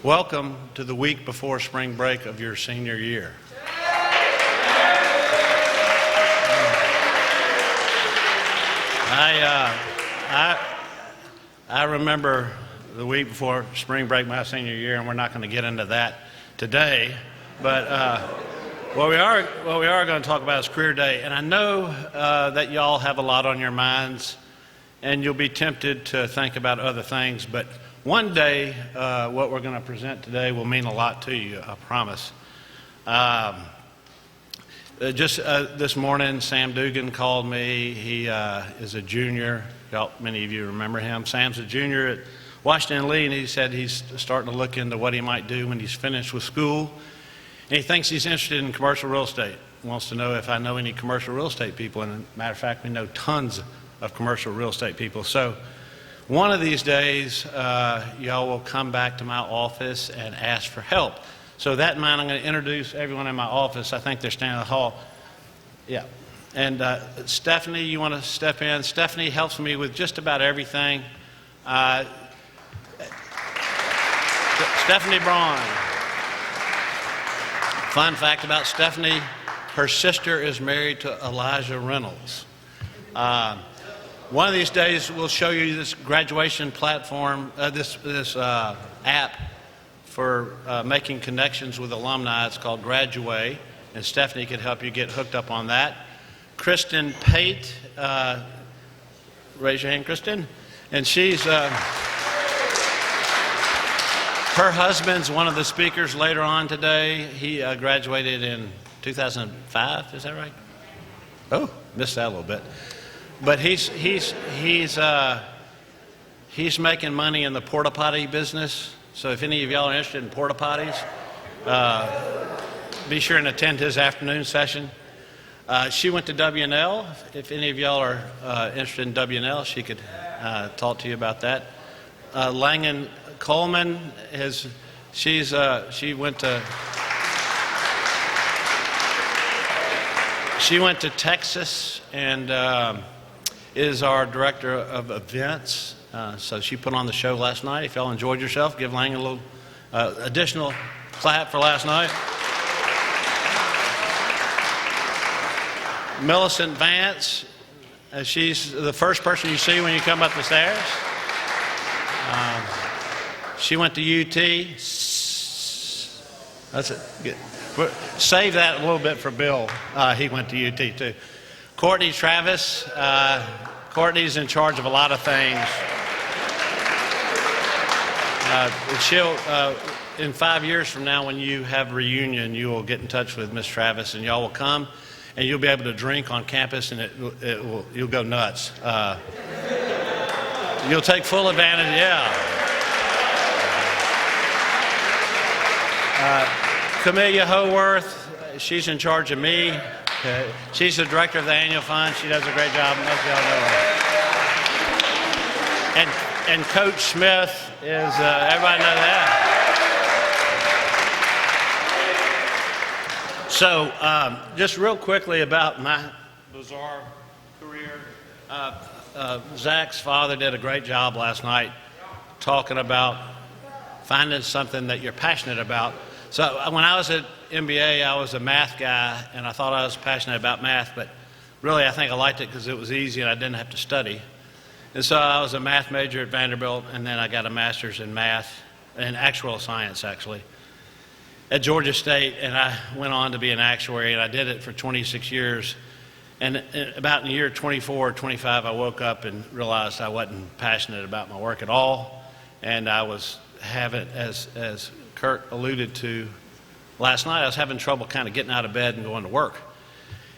Welcome to the week before spring break of your senior year. I remember the week before spring break my senior year, and we're not going to get into that today. But what we are going to talk about is career day. And I know that y'all have a lot on your minds, and you'll be tempted to think about other things. But one day, what we're going to present today will mean a lot to you, I promise. Just this morning, Sam Dugan called me. He is a junior. Many of you remember him. Sam's a junior at Washington Lee, and he said he's starting to look into what he might do when he's finished with school. And he thinks he's interested in commercial real estate. He wants to know if I know any commercial real estate people. And as a matter of fact, we know tons of commercial real estate people. So one of these days, y'all will come back to my office and ask for help. So that in mind, I'm going to introduce everyone in my office. I think they're standing in the hall. Yeah. And Stephanie, you want to step in? Stephanie helps me with just about everything. Stephanie Braun. Fun fact about Stephanie, her sister is married to Elijah Reynolds. One of these days, we'll show you this graduation platform, this app for making connections with alumni. It's called Graduate, and Stephanie can help you get hooked up on that. Kristen Pate, raise your hand, Kristen. And she's, her husband's one of the speakers later on today. He graduated in 2005, is that right? Oh, missed that a little bit. But he's making money in the porta potty business. So if any of y'all are interested in porta potties, be sure and attend his afternoon session. She went to W&L. If any of y'all are interested in W&L, she could talk to you about that. Langan Coleman she went to Texas and is our director of events. So she put on the show last night. If y'all enjoyed yourself, give Langan a little additional clap for last night. Millicent Vance, she's the first person you see when you come up the stairs. She went to UT. That's it. Good. Save that a little bit for Bill. He went to UT too. Courtney Travis. Courtney's in charge of a lot of things. In 5 years from now, when you have a reunion, you will get in touch with Miss Travis, and y'all will come. And you'll be able to drink on campus, and you'll go nuts. You'll take full advantage, yeah. Camellia Howarth, she's in charge of me. She's the director of the annual fund. She does a great job. Most of y'all know her. And Coach Smith is, everybody know that? So, just real quickly about my bizarre career. Zach's father did a great job last night talking about finding something that you're passionate about. So, when I was at MBA, I was a math guy, and I thought I was passionate about math, but really I think I liked it because it was easy and I didn't have to study. And so I was a math major at Vanderbilt, and then I got a master's in math, in actuarial science, actually, at Georgia State, and I went on to be an actuary, and I did it for 26 years. And about in the year 24 or 25, I woke up and realized I wasn't passionate about my work at all, and I was having, as Kurt alluded to last night, I was having trouble kind of getting out of bed and going to work.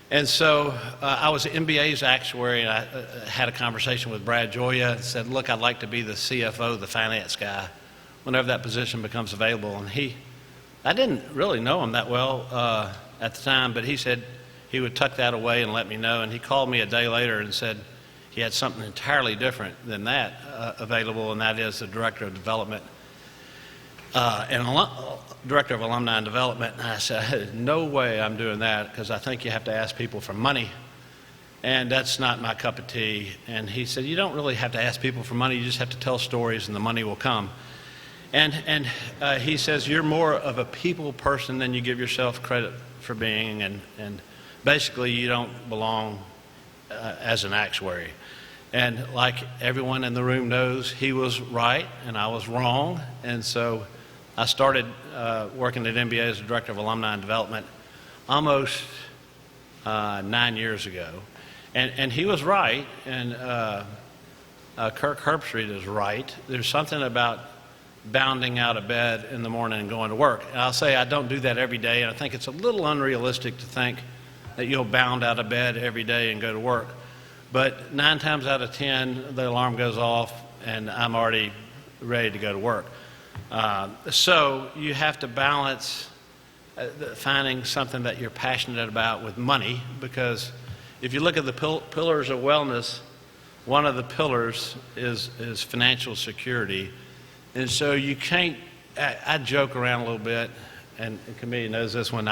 And so I was MBA's actuary, and I had a conversation with Brad Joya and said, look, I'd like to be the CFO, the finance guy, whenever that position becomes available. And I didn't really know him that well at the time, but he said he would tuck that away and let me know. And he called me a day later and said he had something entirely different than that available, and that is the director of development and director of alumni and development. And I said, no way I'm doing that, because I think you have to ask people for money, and that's not my cup of tea. And he said, you don't really have to ask people for money, you just have to tell stories and the money will come. And he says, you're more of a people person than you give yourself credit for being, and basically you don't belong as an actuary. And like everyone in the room knows, he was right and I was wrong. And so I started working at MBA as a director of alumni and development almost 9 years ago. And he was right, and Kirk Herbstreit is right. There's something about bounding out of bed in the morning and going to work. And I'll say I don't do that every day, and I think it's a little unrealistic to think that you'll bound out of bed every day and go to work. But 9 times out of 10, the alarm goes off, and I'm already ready to go to work. So you have to balance finding something that you're passionate about with money, because if you look at the pillars of wellness, one of the pillars is financial security. And so you can't, I joke around a little bit, and the committee knows this one.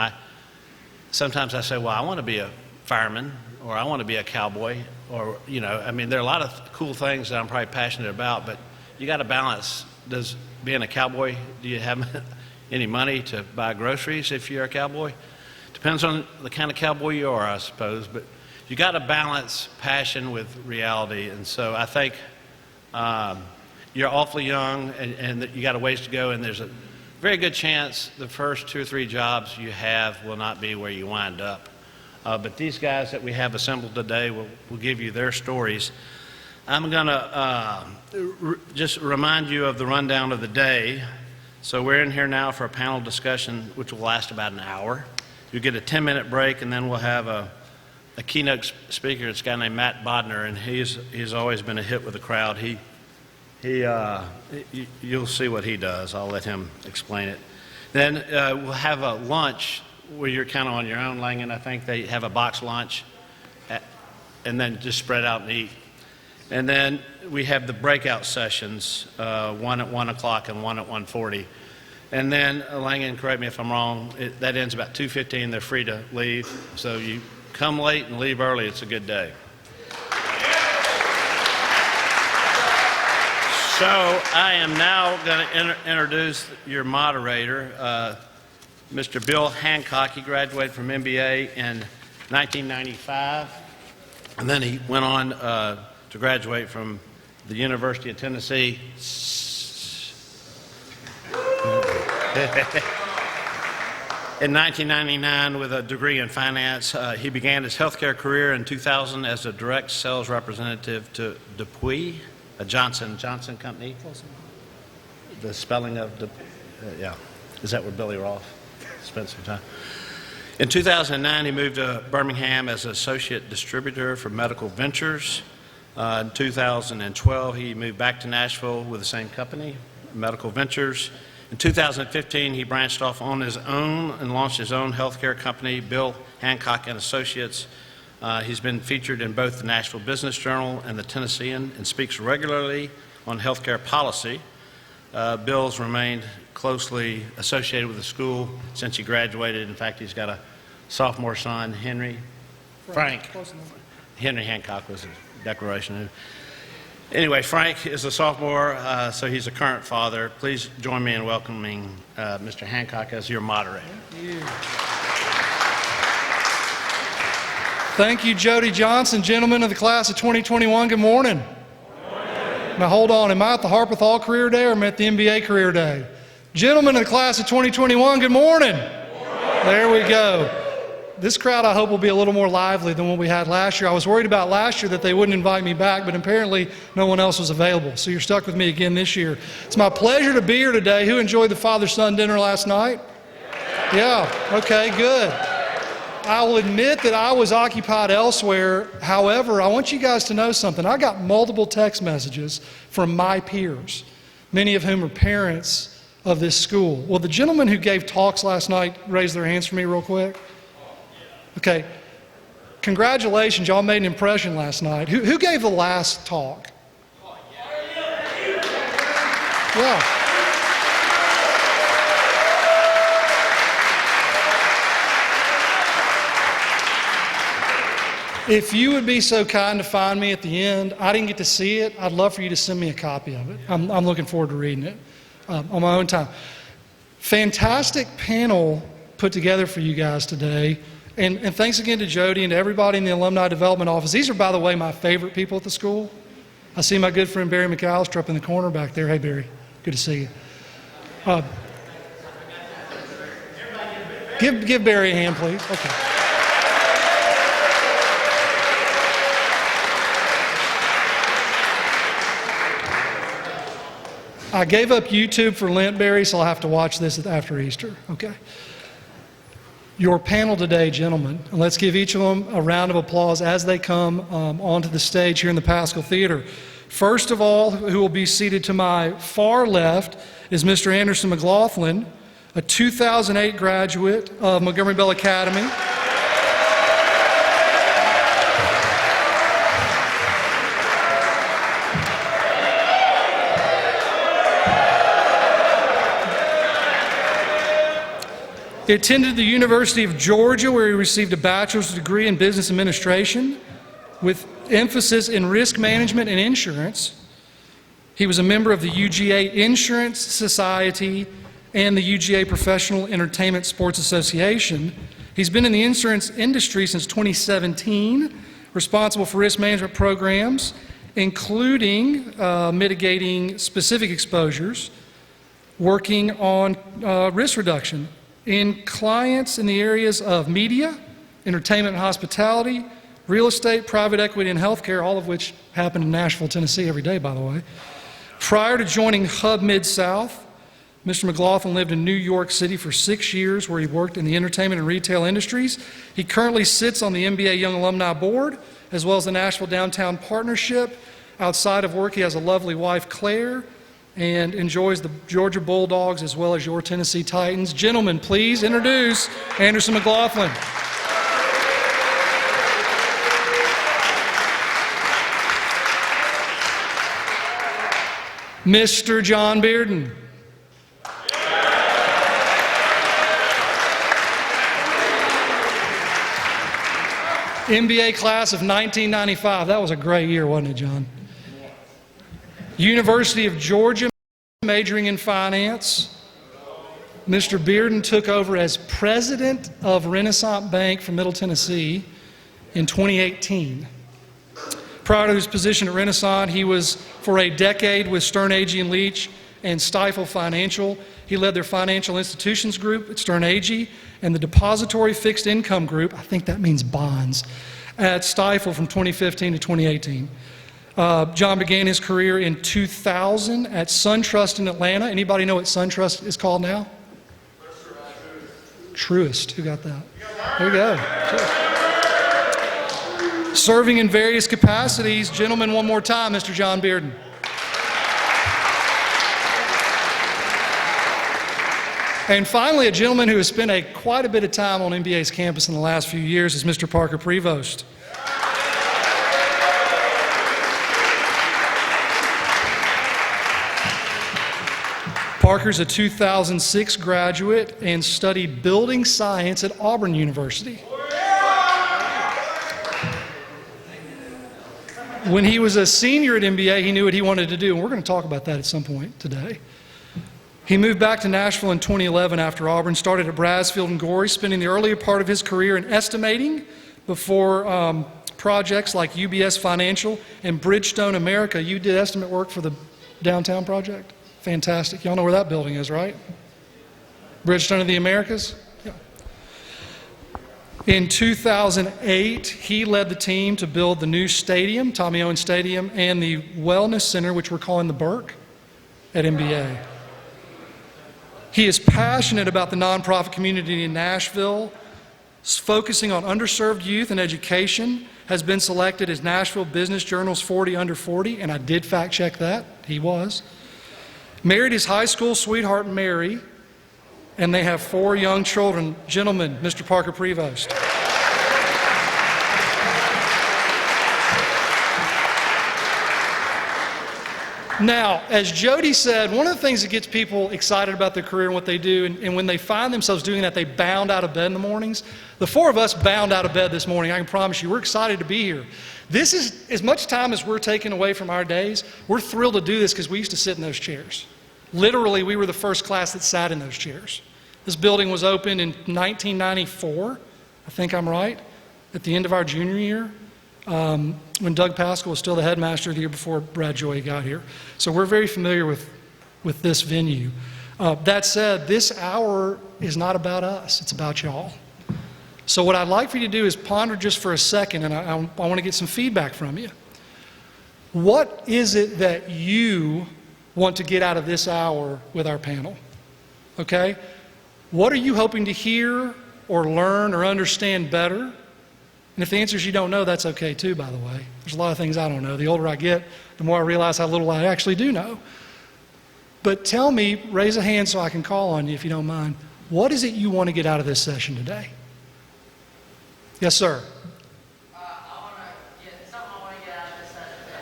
Sometimes I say, well, I want to be a fireman, or I want to be a cowboy, or, you know, I mean, there are a lot of cool things that I'm probably passionate about, but you got to balance. Does being a cowboy, do you have any money to buy groceries if you're a cowboy? Depends on the kind of cowboy you are, I suppose, but you got to balance passion with reality. And so I think you're awfully young, and you got a ways to go, and there's a very good chance the first 2 or 3 jobs you have will not be where you wind up. But these guys that we have assembled today will give you their stories. I'm going to just remind you of the rundown of the day. So we're in here now for a panel discussion, which will last about an hour. You'll get a 10-minute break, and then we'll have a keynote speaker. It's a guy named Matt Bodnar, and he's always been a hit with the crowd. You'll see what he does. I'll let him explain it. Then we'll have a lunch where you're kind of on your own, Langan. I think they have a box lunch, and then just spread out and eat. And then we have the breakout sessions, one at 1 o'clock and one at 1:40. And then, Langan, correct me if I'm wrong, that ends about 2:15. They're free to leave. So you come late and leave early. It's a good day. So I am now going to introduce your moderator, Mr. Bill Hancock. He graduated from MBA in 1995, and then he went on to graduate from the University of Tennessee. In 1999 with a degree in finance. He began his healthcare career in 2000 as a direct sales representative to Dupuis, a Johnson company. The spelling of yeah. Is that where Billy Roth spent some time? In 2009, he moved to Birmingham as associate distributor for Medical Ventures. In 2012, he moved back to Nashville with the same company, Medical Ventures. In 2015, he branched off on his own and launched his own healthcare company, Bill Hancock and Associates. He's been featured in both the Nashville Business Journal and the Tennessean and speaks regularly on healthcare policy. Bill's remained closely associated with the school since he graduated. In fact, he's got a sophomore son, Frank. Henry Hancock was his declaration. Anyway, Frank is a sophomore, so he's a current father. Please join me in welcoming Mr. Hancock as your moderator. Thank you. Thank you, Jody Johnson. Gentlemen of the class of 2021, good morning. Good morning. Now hold on, am I at the Harpeth Hall Career Day or am I at the MBA Career Day? Gentlemen of the class of 2021, good morning. Good morning. There we go. This crowd, I hope, will be a little more lively than what we had last year. I was worried about last year that they wouldn't invite me back, but apparently no one else was available. So you're stuck with me again this year. It's my pleasure to be here today. Who enjoyed the father-son dinner last night? Yeah, okay, good. I will admit that I was occupied elsewhere. However, I want you guys to know something. I got multiple text messages from my peers, many of whom are parents of this school. Will the gentleman who gave talks last night raise their hands for me real quick? Okay, congratulations, y'all made an impression last night. Who gave the last talk? Yeah. If you would be so kind to find me at the end, I didn't get to see it. I'd love for you to send me a copy of it. I'm looking forward to reading it. on my own time. Fantastic panel put together for you guys today. And thanks again to Jody and to everybody in the Alumni Development Office. These are, by the way, my favorite people at the school. I see my good friend Barry McAllister up in the corner back there. Hey, Barry, good to see you. Give Barry a hand, please. Okay. I gave up YouTube for Lent, Barry, so I'll have to watch this after Easter. Okay. Your panel today, gentlemen, and let's give each of them a round of applause as they come onto the stage here in the Paschal Theater. First of all, who will be seated to my far left is Mr. Anderson McLaughlin, a 2008 graduate of Montgomery Bell Academy. He attended the University of Georgia, where he received a bachelor's degree in business administration with emphasis in risk management and insurance. He was a member of the UGA Insurance Society and the UGA Professional Entertainment Sports Association. He's been in the insurance industry since 2017, responsible for risk management programs, including mitigating specific exposures, working on risk reduction in clients in the areas of media, entertainment and hospitality, real estate, private equity, and healthcare, all of which happen in Nashville, Tennessee every day, by the way. Prior to joining Hub Mid-South, Mr. McLaughlin lived in New York City for 6 years, where he worked in the entertainment and retail industries. He currently sits on the MBA Young Alumni Board, as well as the Nashville Downtown Partnership. Outside of work, he has a lovely wife, Claire, and enjoys the Georgia Bulldogs as well as your Tennessee Titans. Gentlemen, please introduce Anderson McLaughlin. Mr. John Bearden. MBA class of 1995. That was a great year, wasn't it, John? University of Georgia, majoring in finance. Mr. Bearden took over as president of Renaissance Bank from Middle Tennessee in 2018. Prior to his position at Renaissance, he was for a decade with Stern Agee and Leach and Stifel Financial. He led their financial institutions group at Stern Agee and the depository fixed income group, I think that means bonds, at Stifel from 2015 to 2018. John began his career in 2000 at SunTrust in Atlanta. Anybody know what SunTrust is called now? Truist. Who got that? There you go. Serving in various capacities. Gentlemen, one more time, Mr. John Bearden. And finally, a gentleman who has spent quite a bit of time on MBA's campus in the last few years is Mr. Parker Prevost. Parker's a 2006 graduate and studied building science at Auburn University. When he was a senior at MBA, he knew what he wanted to do, and we're going to talk about that at some point today. He moved back to Nashville in 2011 after Auburn, started at Brasfield and Gorey, spending the earlier part of his career in estimating before projects like UBS Financial and Bridgestone America. You did estimate work for the downtown project? Fantastic. Y'all know where that building is, right? Bridgestone of the Americas? Yeah. In 2008, he led the team to build the new stadium, Tommy Owens Stadium, and the Wellness Center, which we're calling the Burke, at MBA. He is passionate about the nonprofit community in Nashville, focusing on underserved youth and education, has been selected as Nashville Business Journal's 40 Under 40, and I did fact check that. He was. Married his high school sweetheart, Mary, and they have 4 young children. Gentlemen, Mr. Parker Prevost. Now, as Jody said, one of the things that gets people excited about their career and what they do, and when they find themselves doing that, they bound out of bed in the mornings. The 4 of us bound out of bed this morning. I can promise you, we're excited to be here. This is, as much time as we're taking away from our days, we're thrilled to do this because we used to sit in those chairs. Literally, we were the first class that sat in those chairs. This building was opened in 1994, I think I'm right, at the end of our junior year, when Doug Pascal was still the headmaster the year before Brad Joy got here. So we're very familiar with this venue. That said, this hour is not about us, it's about y'all. So what I'd like for you to do is ponder just for a second, and I want to get some feedback from you. What is it that you want to get out of this hour with our panel? Okay? What are you hoping to hear or learn or understand better? And if the answer is you don't know, that's okay too, by the way. There's a lot of things I don't know. The older I get, the more I realize how little I actually do know. But tell me, raise a hand so I can call on you if you don't mind. What is it you want to get out of this session today? Yes, sir. I want to get something I want to get out of this session today.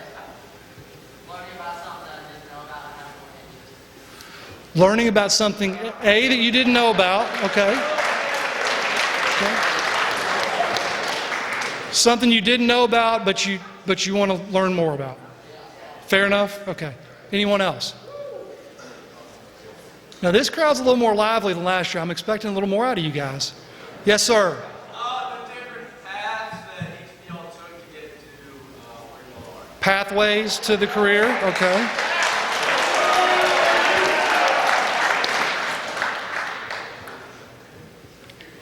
Learning about something that I didn't know about and having more interest. Learning about something, A, that you didn't know about, okay. Something you didn't know about, but you want to learn more about. Fair enough? Okay. Anyone else? Now, this crowd's a little more lively than last year. I'm expecting a little more out of you guys. Yes, sir. The different paths that each of y'all took to get to where y'all are. Pathways to the career, okay.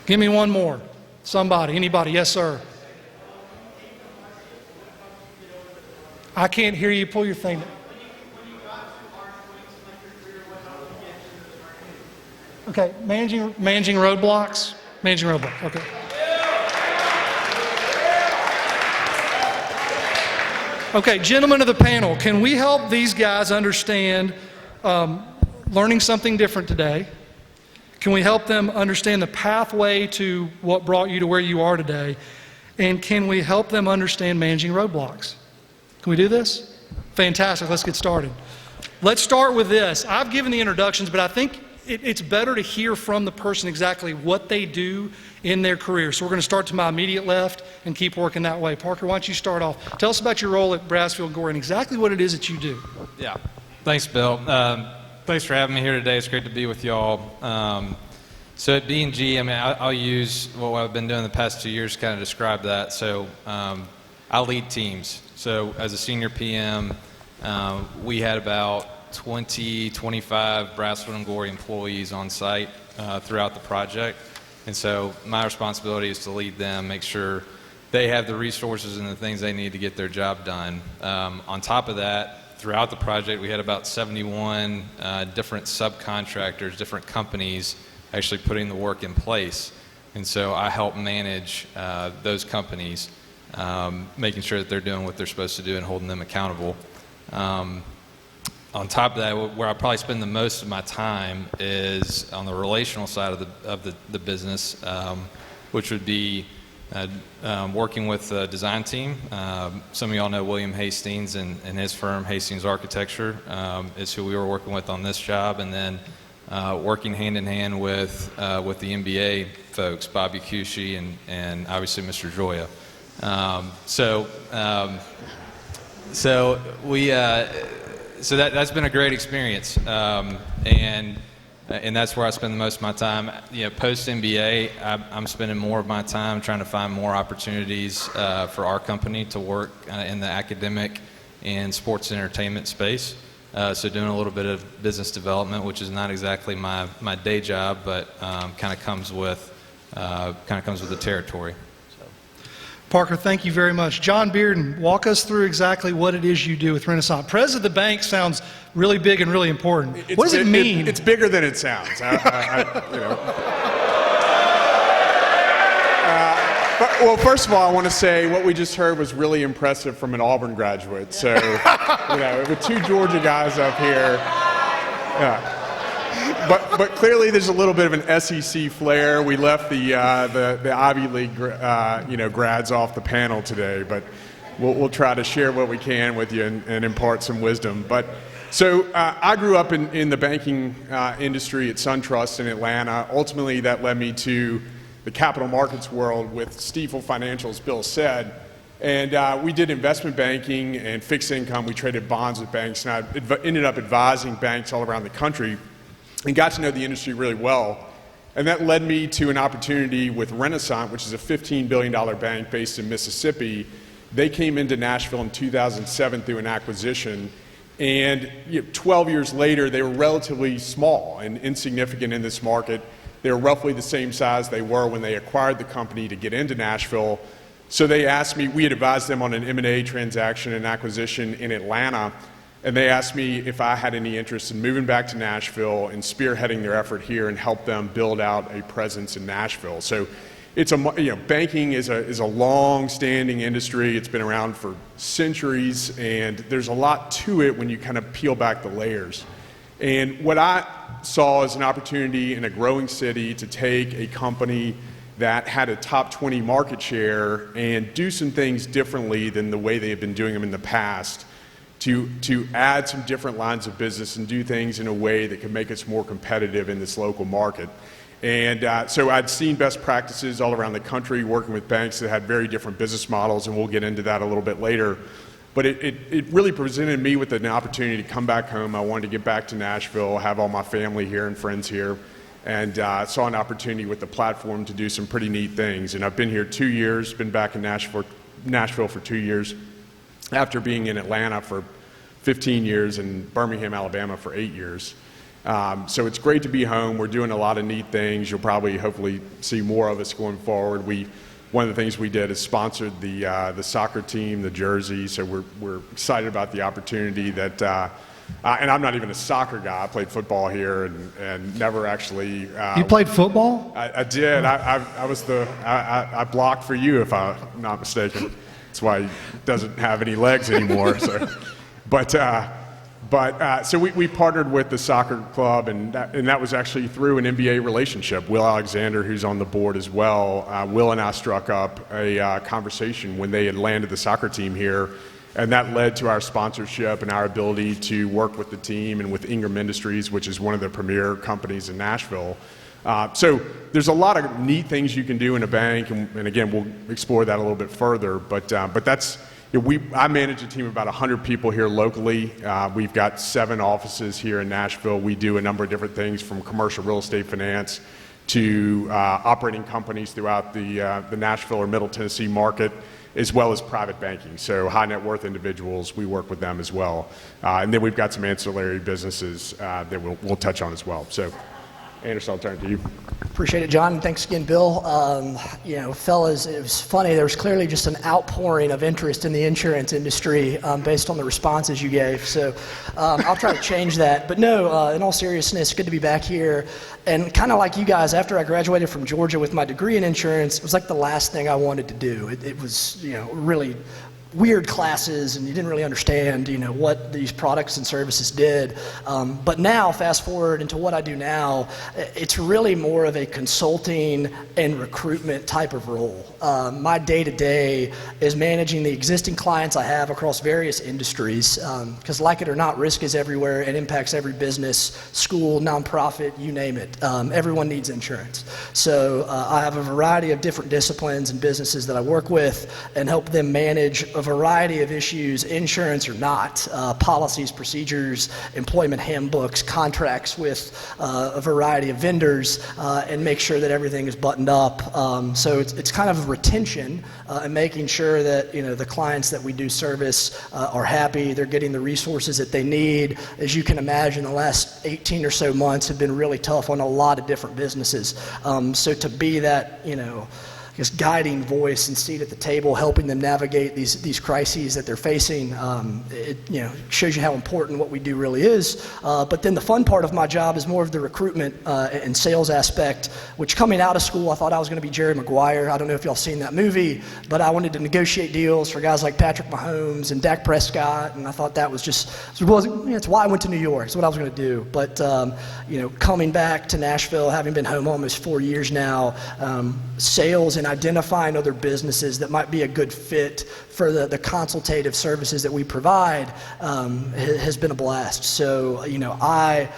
Give me one more. Somebody, anybody. Yes, sir. I can't hear you. Pull your thing. Okay, managing roadblocks. Managing roadblocks, okay. Okay, gentlemen of the panel, can we help these guys understand learning something different today? Can we help them understand the pathway to what brought you to where you are today? And can we help them understand managing roadblocks? Can we do this? Fantastic, let's get started. Let's start with this. I've given the introductions, but I think it's better to hear from the person exactly what they do in their career. So we're going to start to my immediate left and keep working that way. Parker, why don't you start off? Tell us about your role at Brassfield Gore and exactly what it is that you do. Yeah, thanks, Bill. Thanks for having me here today. It's great to be with y'all. So at B&G, I mean, I'll use what I've been doing the past 2 years to kind of describe that. So I lead teams. So as a senior PM, we had about 25 Brassfield and Gore employees on site throughout the project. And so my responsibility is to lead them, make sure they have the resources and the things they need to get their job done. On top of that, throughout the project, we had about 71 different subcontractors, different companies actually putting the work in place. And so I help manage those companies, making sure that they're doing what they're supposed to do and holding them accountable. On top of that, where I probably spend the most of my time is on the relational side of the business, which would be working with the design team. Some of y'all know William Hastings and his firm, Hastings Architecture, is who we were working with on this job, and then working hand in hand with the MBA folks, Bobby Cushi and obviously Mr. Joya. So that's been a great experience, and that's where I spend the most of my time. You know, post MBA, I'm spending more of my time trying to find more opportunities for our company to work in the academic and sports and entertainment space. So doing a little bit of business development, which is not exactly my day job, but kind of comes with the territory. Parker, thank you very much. John Bearden, walk us through exactly what it is you do with Renaissance. President of the bank sounds really big and really important. What does it mean? It's bigger than it sounds. Well, first of all, I want to say what we just heard was really impressive from an Auburn graduate. So, with two Georgia guys up here. Yeah. But clearly there's a little bit of an SEC flair. We left the Ivy League grads off the panel today, but we'll try to share what we can with you and impart some wisdom. But so I grew up in the banking industry at SunTrust in Atlanta. Ultimately, that led me to the capital markets world with Stifel Financial, as Bill said. And we did investment banking and fixed income. We traded bonds with banks, and I ended up advising banks all around the country and got to know the industry really well. And that led me to an opportunity with Renaissance, which is a $15 billion bank based in Mississippi. They came into Nashville in 2007 through an acquisition. And 12 years later, they were relatively small and insignificant in this market. They were roughly the same size they were when they acquired the company to get into Nashville. So they asked me, we had advised them on an M&A transaction and acquisition in Atlanta, and they asked me if I had any interest in moving back to Nashville and spearheading their effort here and help them build out a presence in Nashville. So it's banking is a long-standing industry. It's been around for centuries, and there's a lot to it when you kind of peel back the layers. And what I saw as an opportunity in a growing city to take a company that had a top 20 market share and do some things differently than the way they had been doing them in the past, to add some different lines of business and do things in a way that could make us more competitive in this local market. And so I'd seen best practices all around the country working with banks that had very different business models, and we'll get into that a little bit later. But it really presented me with an opportunity to come back home. I wanted to get back to Nashville, have all my family here and friends here, and saw an opportunity with the platform to do some pretty neat things. And I've been here 2 years, been back in Nashville for 2 years, after being in Atlanta for 15 years and Birmingham, Alabama for 8 years. So it's great to be home. We're doing a lot of neat things. You'll probably, hopefully, see more of us going forward. One of the things we did is sponsored the soccer team, the jersey. So we're excited about the opportunity that. And I'm not even a soccer guy. I played football here and never actually. You played football? I did. I blocked for you, if I'm not mistaken. That's why he doesn't have any legs anymore. So, so we partnered with the soccer club, and that was actually through an NBA relationship. Will Alexander, who's on the board as well, Will and I struck up a conversation when they had landed the soccer team here, and that led to our sponsorship and our ability to work with the team and with Ingram Industries, which is one of the premier companies in Nashville. So there's a lot of neat things you can do in a bank, and again, we'll explore that a little bit further. But that's. I manage a team of about 100 people here locally. We've got 7 offices here in Nashville. We do a number of different things, from commercial real estate finance to operating companies throughout the Nashville or Middle Tennessee market, as well as private banking. So high net worth individuals, we work with them as well. And then we've got some ancillary businesses that we'll touch on as well. So Anderson, I'll turn to you. Appreciate it, John. Thanks again, Bill. Fellas, it was funny. There was clearly just an outpouring of interest in the insurance industry based on the responses you gave. So I'll try to change that. But no, in all seriousness, good to be back here. And kind of like you guys, after I graduated from Georgia with my degree in insurance, it was like the last thing I wanted to do. It was, really weird classes, and you didn't really understand, what these products and services did. But now, fast forward into what I do now, it's really more of a consulting and recruitment type of role. My day-to-day is managing the existing clients I have across various industries, because like it or not, risk is everywhere and impacts every business, school, nonprofit, you name it. Everyone needs insurance. So I have a variety of different disciplines and businesses that I work with and help them manage a variety of issues, insurance or not, policies, procedures, employment handbooks, contracts with a variety of vendors, and make sure that everything is buttoned up. So it's kind of retention and making sure that the clients that we do service are happy, they're getting the resources that they need. As you can imagine, the last 18 or so months have been really tough on a lot of different businesses. So to be that, guiding voice and seat at the table, helping them navigate these crises that they're facing. It shows you how important what we do really is. But then the fun part of my job is more of the recruitment and sales aspect, which coming out of school, I thought I was going to be Jerry Maguire. I don't know if y'all seen that movie, but I wanted to negotiate deals for guys like Patrick Mahomes and Dak Prescott, and I thought that was it's why I went to New York. It's what I was going to do. But coming back to Nashville, having been home almost 4 years now, sales and identifying other businesses that might be a good fit for the consultative services that we provide has been a blast. So, I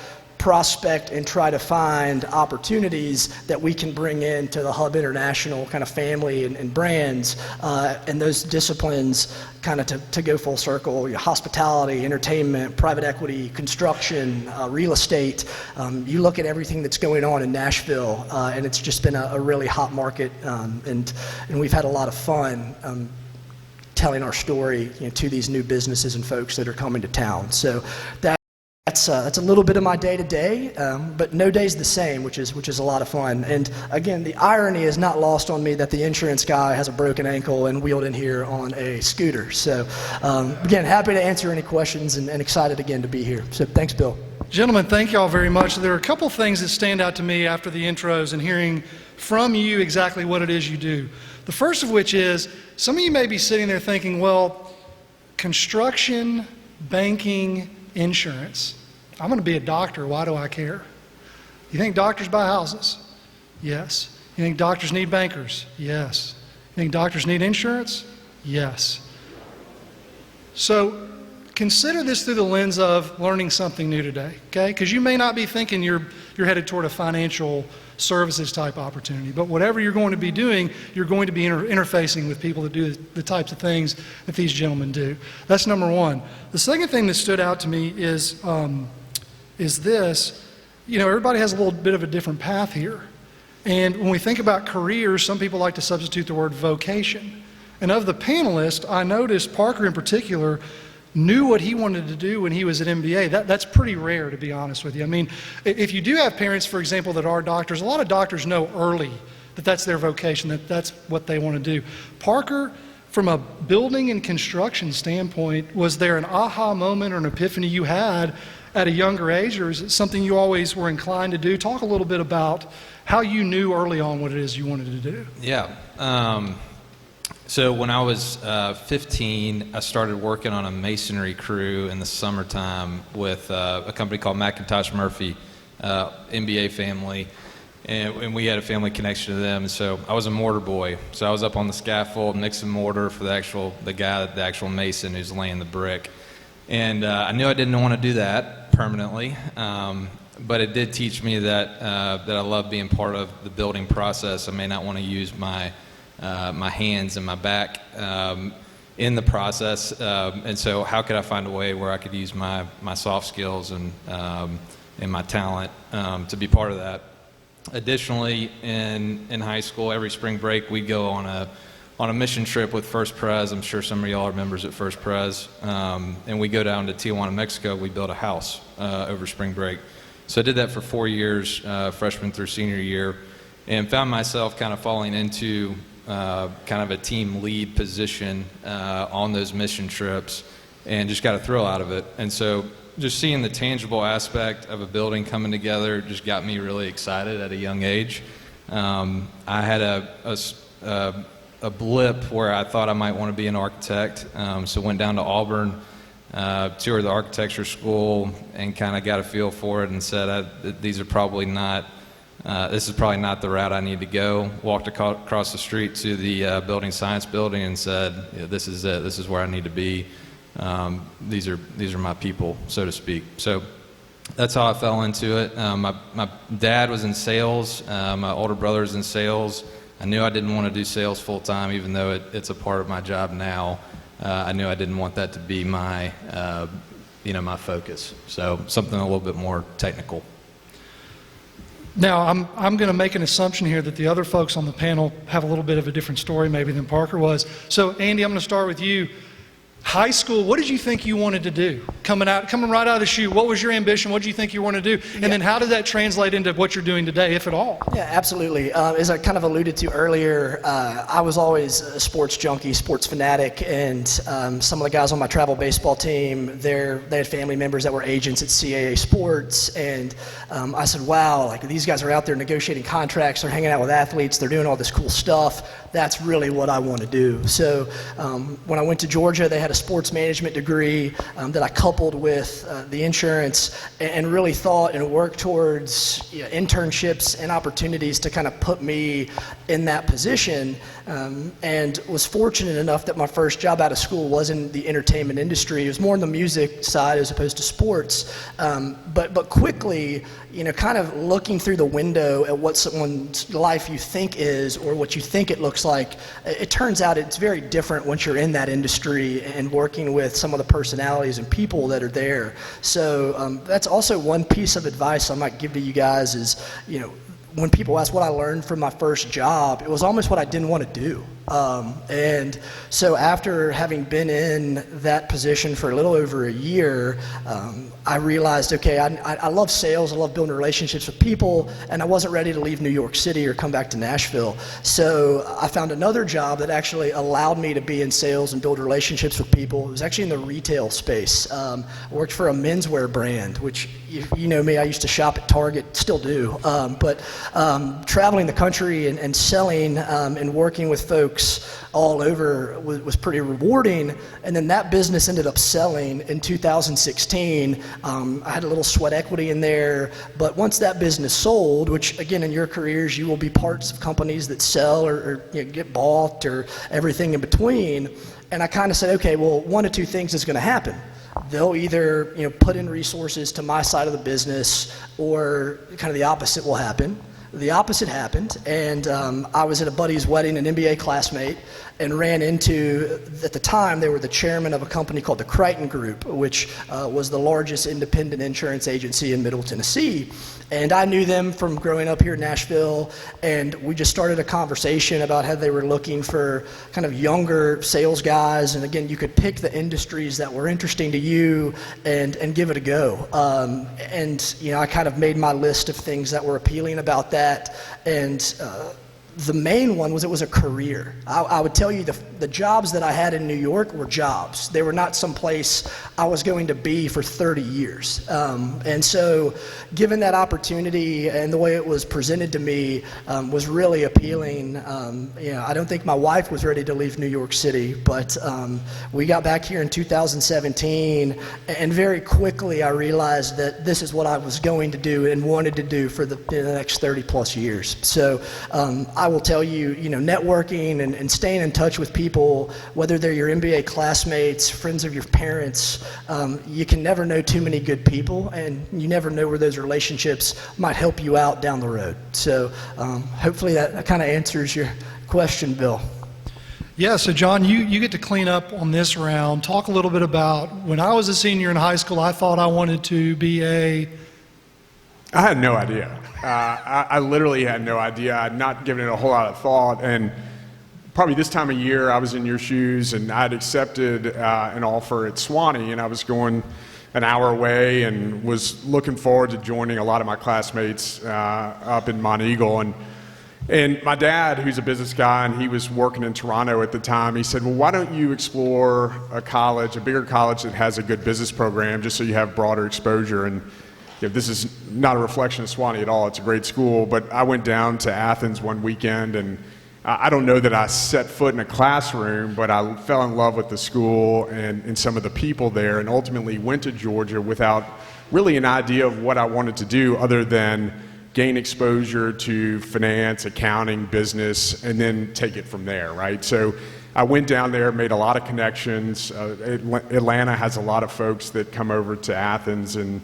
prospect and try to find opportunities that we can bring into the Hub International kind of family and brands, and those disciplines kind of to go full circle: hospitality, entertainment, private equity, construction, real estate. You look at everything that's going on in Nashville, and it's just been a really hot market, and we've had a lot of fun telling our story, to these new businesses and folks that are coming to town. So that's a little bit of my day-to-day, but no day's the same, which is a lot of fun. And again, the irony is not lost on me that the insurance guy has a broken ankle and wheeled in here on a scooter. So again, happy to answer any questions and excited again to be here. So thanks, Bill. Gentlemen, thank you all very much. There are a couple things that stand out to me after the intros and hearing from you exactly what it is you do. The first of which is, some of you may be sitting there thinking, well, construction, banking, insurance. I'm going to be a doctor. Why do I care? You think doctors buy houses? Yes. You think doctors need bankers? Yes. You think doctors need insurance? Yes. So consider this through the lens of learning something new today, okay? Because you may not be thinking you're headed toward a financial services type opportunity, but whatever you're going to be doing, you're going to be interfacing with people that do the types of things that these gentlemen do. That's number one. The second thing that stood out to me is this: everybody has a little bit of a different path here, and when we think about careers, some people like to substitute the word vocation. And of the panelists, I noticed Parker in particular knew what he wanted to do when he was at MBA. That's pretty rare, to be honest with you. I mean, if you do have parents, for example, that are doctors, a lot of doctors know early that that's their vocation, that that's what they want to do. Parker, from a building and construction standpoint, was there an aha moment or an epiphany you had at a younger age, or is it something you always were inclined to do? Talk a little bit about how you knew early on what it is you wanted to do. Yeah. So when I was 15, I started working on a masonry crew in the summertime with a company called McIntosh Murphy, MBA family, and we had a family connection to them. And so I was a mortar boy. So I was up on the scaffold mixing mortar for the actual mason who's laying the brick. And I knew I didn't want to do that permanently, but it did teach me that I love being part of the building process. I may not want to use my hands and my back in the process, and so how could I find a way where I could use my soft skills and my talent to be part of that. Additionally, in high school, every spring break we'd go on a mission trip with First Pres. I'm sure some of y'all are members at First Pres, and we go down to Tijuana, Mexico. We built a house over spring break. So I did that for 4 years, freshman through senior year, and found myself kind of falling into kind of a team lead position on those mission trips, and just got a thrill out of it. And so just seeing the tangible aspect of a building coming together just got me really excited at a young age. I had a blip where I thought I might want to be an architect, so went down to Auburn, toured the architecture school, and kind of got a feel for it and said, this is probably not the route I need to go. Walked across the street to the building science building and said, this is it. This is where I need to be. These are my people, so to speak. So that's how I fell into it. My dad was in sales. My older brother was in sales. I knew I didn't want to do sales full time, even though it's a part of my job now. I knew I didn't want that to be my focus. So something a little bit more technical. Now, I'm going to make an assumption here that the other folks on the panel have a little bit of a different story maybe than Parker was. So, Andy, I'm going to start with you. High school, what did you think you wanted to do? Coming right out of the chute, what was your ambition? What did you think you wanted to do? And then how did that translate into what you're doing today, if at all? Yeah, absolutely. As I kind of alluded to earlier, I was always a sports junkie, sports fanatic, and some of the guys on my travel baseball team, they had family members that were agents at CAA Sports, and I said, wow, like these guys are out there negotiating contracts, they're hanging out with athletes, they're doing all this cool stuff. That's really what I want to do. So when I went to Georgia, they had a sports management degree that I coupled coupled with the insurance, and really thought and worked towards internships and opportunities to kind of put me in that position, and was fortunate enough that my first job out of school was in the entertainment industry. It was more on the music side as opposed to sports, but quickly, kind of looking through the window at what someone's life you think is or what you think it looks like, it turns out it's very different once you're in that industry and working with some of the personalities and people that are there. So that's also one piece of advice I might give to you guys is, when people ask what I learned from my first job, it was almost what I didn't want to do. And so after having been in that position for a little over a year, I realized, okay, I love sales, I love building relationships with people, and I wasn't ready to leave New York City or come back to Nashville. So I found another job that actually allowed me to be in sales and build relationships with people. It was actually in the retail space. I worked for a menswear brand, which, you know me, I used to shop at Target, still do. But traveling the country and selling and working with folks all over was pretty rewarding, and then that business ended up selling in 2016. I had a little sweat equity in there, but once that business sold, which again in your careers you will be parts of companies that sell or get bought or everything in between, and I kind of said, okay, well, one of two things is going to happen. They'll either put in resources to my side of the business, or kind of the opposite will happen. The opposite happened, and I was at a buddy's wedding, an MBA classmate, and ran into, at the time, they were the chairman of a company called the Crichton Group, which was the largest independent insurance agency in Middle Tennessee. And I knew them from growing up here in Nashville, and we just started a conversation about how they were looking for kind of younger sales guys. And again, you could pick the industries that were interesting to you and give it a go. I kind of made my list of things that were appealing about that. And the main one was it was a career. I would tell you the jobs that I had in New York were jobs. They were not someplace I was going to be for 30 years. And so given that opportunity and the way it was presented to me was really appealing. I don't think my wife was ready to leave New York City, but we got back here in 2017, and very quickly I realized that this is what I was going to do and wanted to do for the next 30 plus years. So I will tell you, networking and staying in touch with people, whether they're your MBA classmates, friends of your parents, you can never know too many good people, and you never know where those relationships might help you out down the road. So hopefully that kind of answers your question, Bill. Yeah, so John, you get to clean up on this round. Talk a little bit about, when I was a senior in high school, I thought I wanted to be I had no idea. I literally had no idea. I had not given it a whole lot of thought, and probably this time of year I was in your shoes, and I had accepted an offer at Swanee, and I was going an hour away and was looking forward to joining a lot of my classmates up in Monteagle. And my dad, who's a business guy, and he was working in Toronto at the time, he said, well, why don't you explore a bigger college that has a good business program, just so you have broader exposure. And this is not a reflection of Swanee at all. It's a great school, but I went down to Athens one weekend, and I don't know that I set foot in a classroom, but I fell in love with the school and some of the people there, and ultimately went to Georgia without really an idea of what I wanted to do other than gain exposure to finance, accounting, business, and then take it from there, right? So I went down there, made a lot of connections. Atlanta has a lot of folks that come over to Athens, and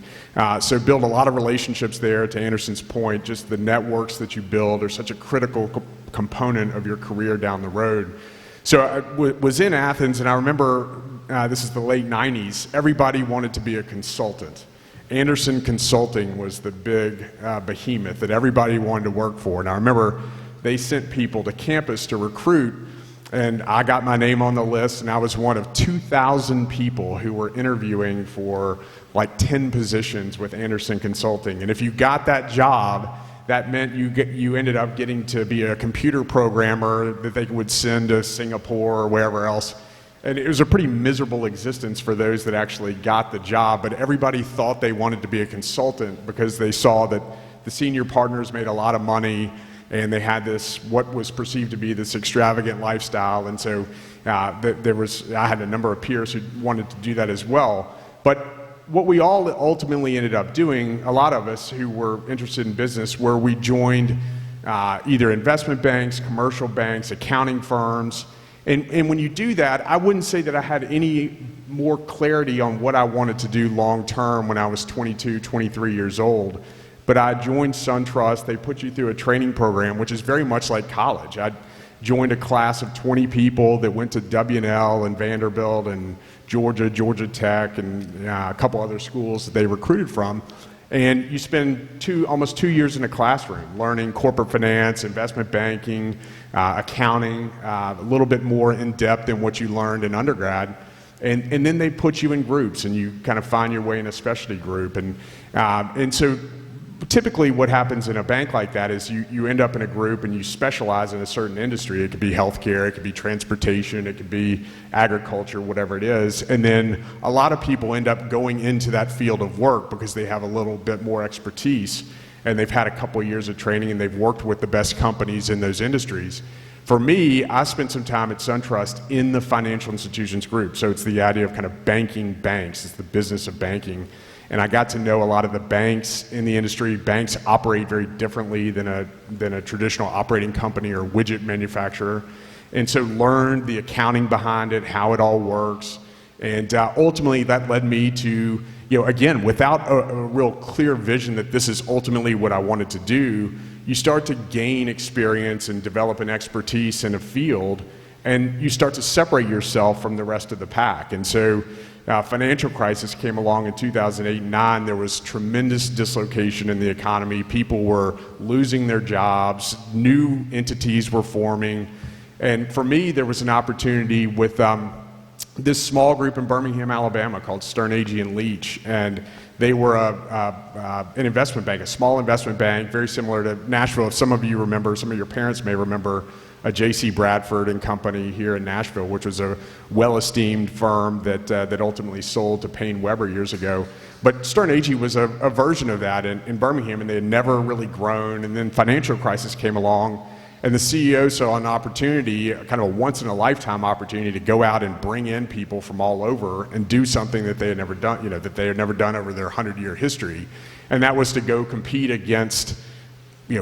so build a lot of relationships there. To Anderson's point, just the networks that you build are such a critical component of your career down the road. So I was in Athens, and I remember, this is the late 90s, everybody wanted to be a consultant. Anderson Consulting was the big behemoth that everybody wanted to work for. And I remember they sent people to campus to recruit, and I got my name on the list, and I was one of 2,000 people who were interviewing for like 10 positions with Anderson Consulting. And if you got that job, that meant you ended up getting to be a computer programmer that they would send to Singapore or wherever else. And it was a pretty miserable existence for those that actually got the job, but everybody thought they wanted to be a consultant because they saw that the senior partners made a lot of money, and they had this, what was perceived to be this extravagant lifestyle. And so I had a number of peers who wanted to do that as well. But what we all ultimately ended up doing, a lot of us who were interested in business, where we joined either investment banks, commercial banks, accounting firms. And when you do that, I wouldn't say that I had any more clarity on what I wanted to do long term when I was 22, 23 years old. But I joined SunTrust. They put you through a training program, which is very much like college. I joined a class of 20 people that went to W&L and Vanderbilt and Georgia Tech, and a couple other schools that they recruited from. And you spend almost 2 years in a classroom learning corporate finance, investment banking, accounting, a little bit more in depth than what you learned in undergrad. And then they put you in groups, and you kind of find your way in a specialty group. And so typically what happens in a bank like that is you end up in a group and you specialize in a certain industry. It could be healthcare, it could be transportation, it could be agriculture, whatever it is. And then a lot of people end up going into that field of work because they have a little bit more expertise, and they've had a couple of years of training, and they've worked with the best companies in those industries. For me, I spent some time at SunTrust in the financial institutions group. So it's the idea of kind of banking banks. It's the business of banking. And I got to know a lot of the banks in the industry. Banks operate very differently than a traditional operating company or widget manufacturer. And so learned the accounting behind it, how it all works. And ultimately that led me to, again, without a real clear vision that this is ultimately what I wanted to do, you start to gain experience and develop an expertise in a field, and you start to separate yourself from the rest of the pack. And so financial crisis came along in 2008 and 2009. There was tremendous dislocation in the economy. People were losing their jobs. New entities were forming. And for me, there was an opportunity with this small group in Birmingham, Alabama called Stern, Agee & Leach. And they were an investment bank, a small investment bank, very similar to Nashville. If some of you remember, some of your parents may remember a J.C. Bradford and Company here in Nashville, which was a well-esteemed firm that ultimately sold to Payne Weber years ago. But Stern Agee was a version of that in Birmingham, and they had never really grown. And then financial crisis came along, and the CEO saw an opportunity, kind of a once-in-a-lifetime opportunity, to go out and bring in people from all over and do something that they had never done, that they had never done over their 100-year history. And that was to go compete against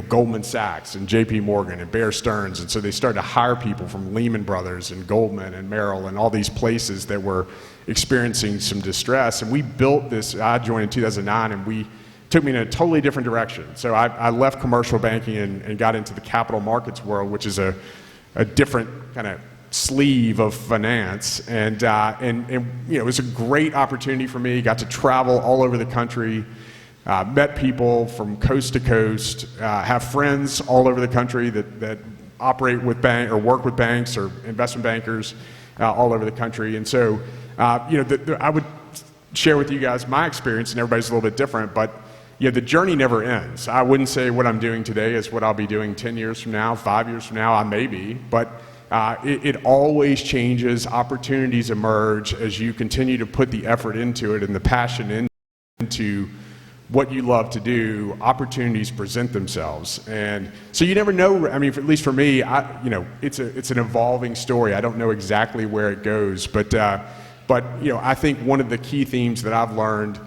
Goldman Sachs and JP Morgan and Bear Stearns. And so they started to hire people from Lehman Brothers and Goldman and Merrill and all these places that were experiencing some distress. And we built this. I joined in 2009, and took me in a totally different direction. So I left commercial banking and got into the capital markets world, which is a different kind of sleeve of finance. And it was a great opportunity for me. Got to travel all over the country. Met people from coast to coast, have friends all over the country that operate with or work with banks or investment bankers all over the country. And so, I would share with you guys my experience, and everybody's a little bit different, but the journey never ends. I wouldn't say what I'm doing today is what I'll be doing 10 years from now, 5 years from now, I may be, but it always changes. Opportunities emerge as you continue to put the effort into it and the passion into what you love to do. Opportunities present themselves, and so you never know. I mean, at least for me, it's an evolving story. I don't know exactly where it goes, but I think one of the key themes that I've learned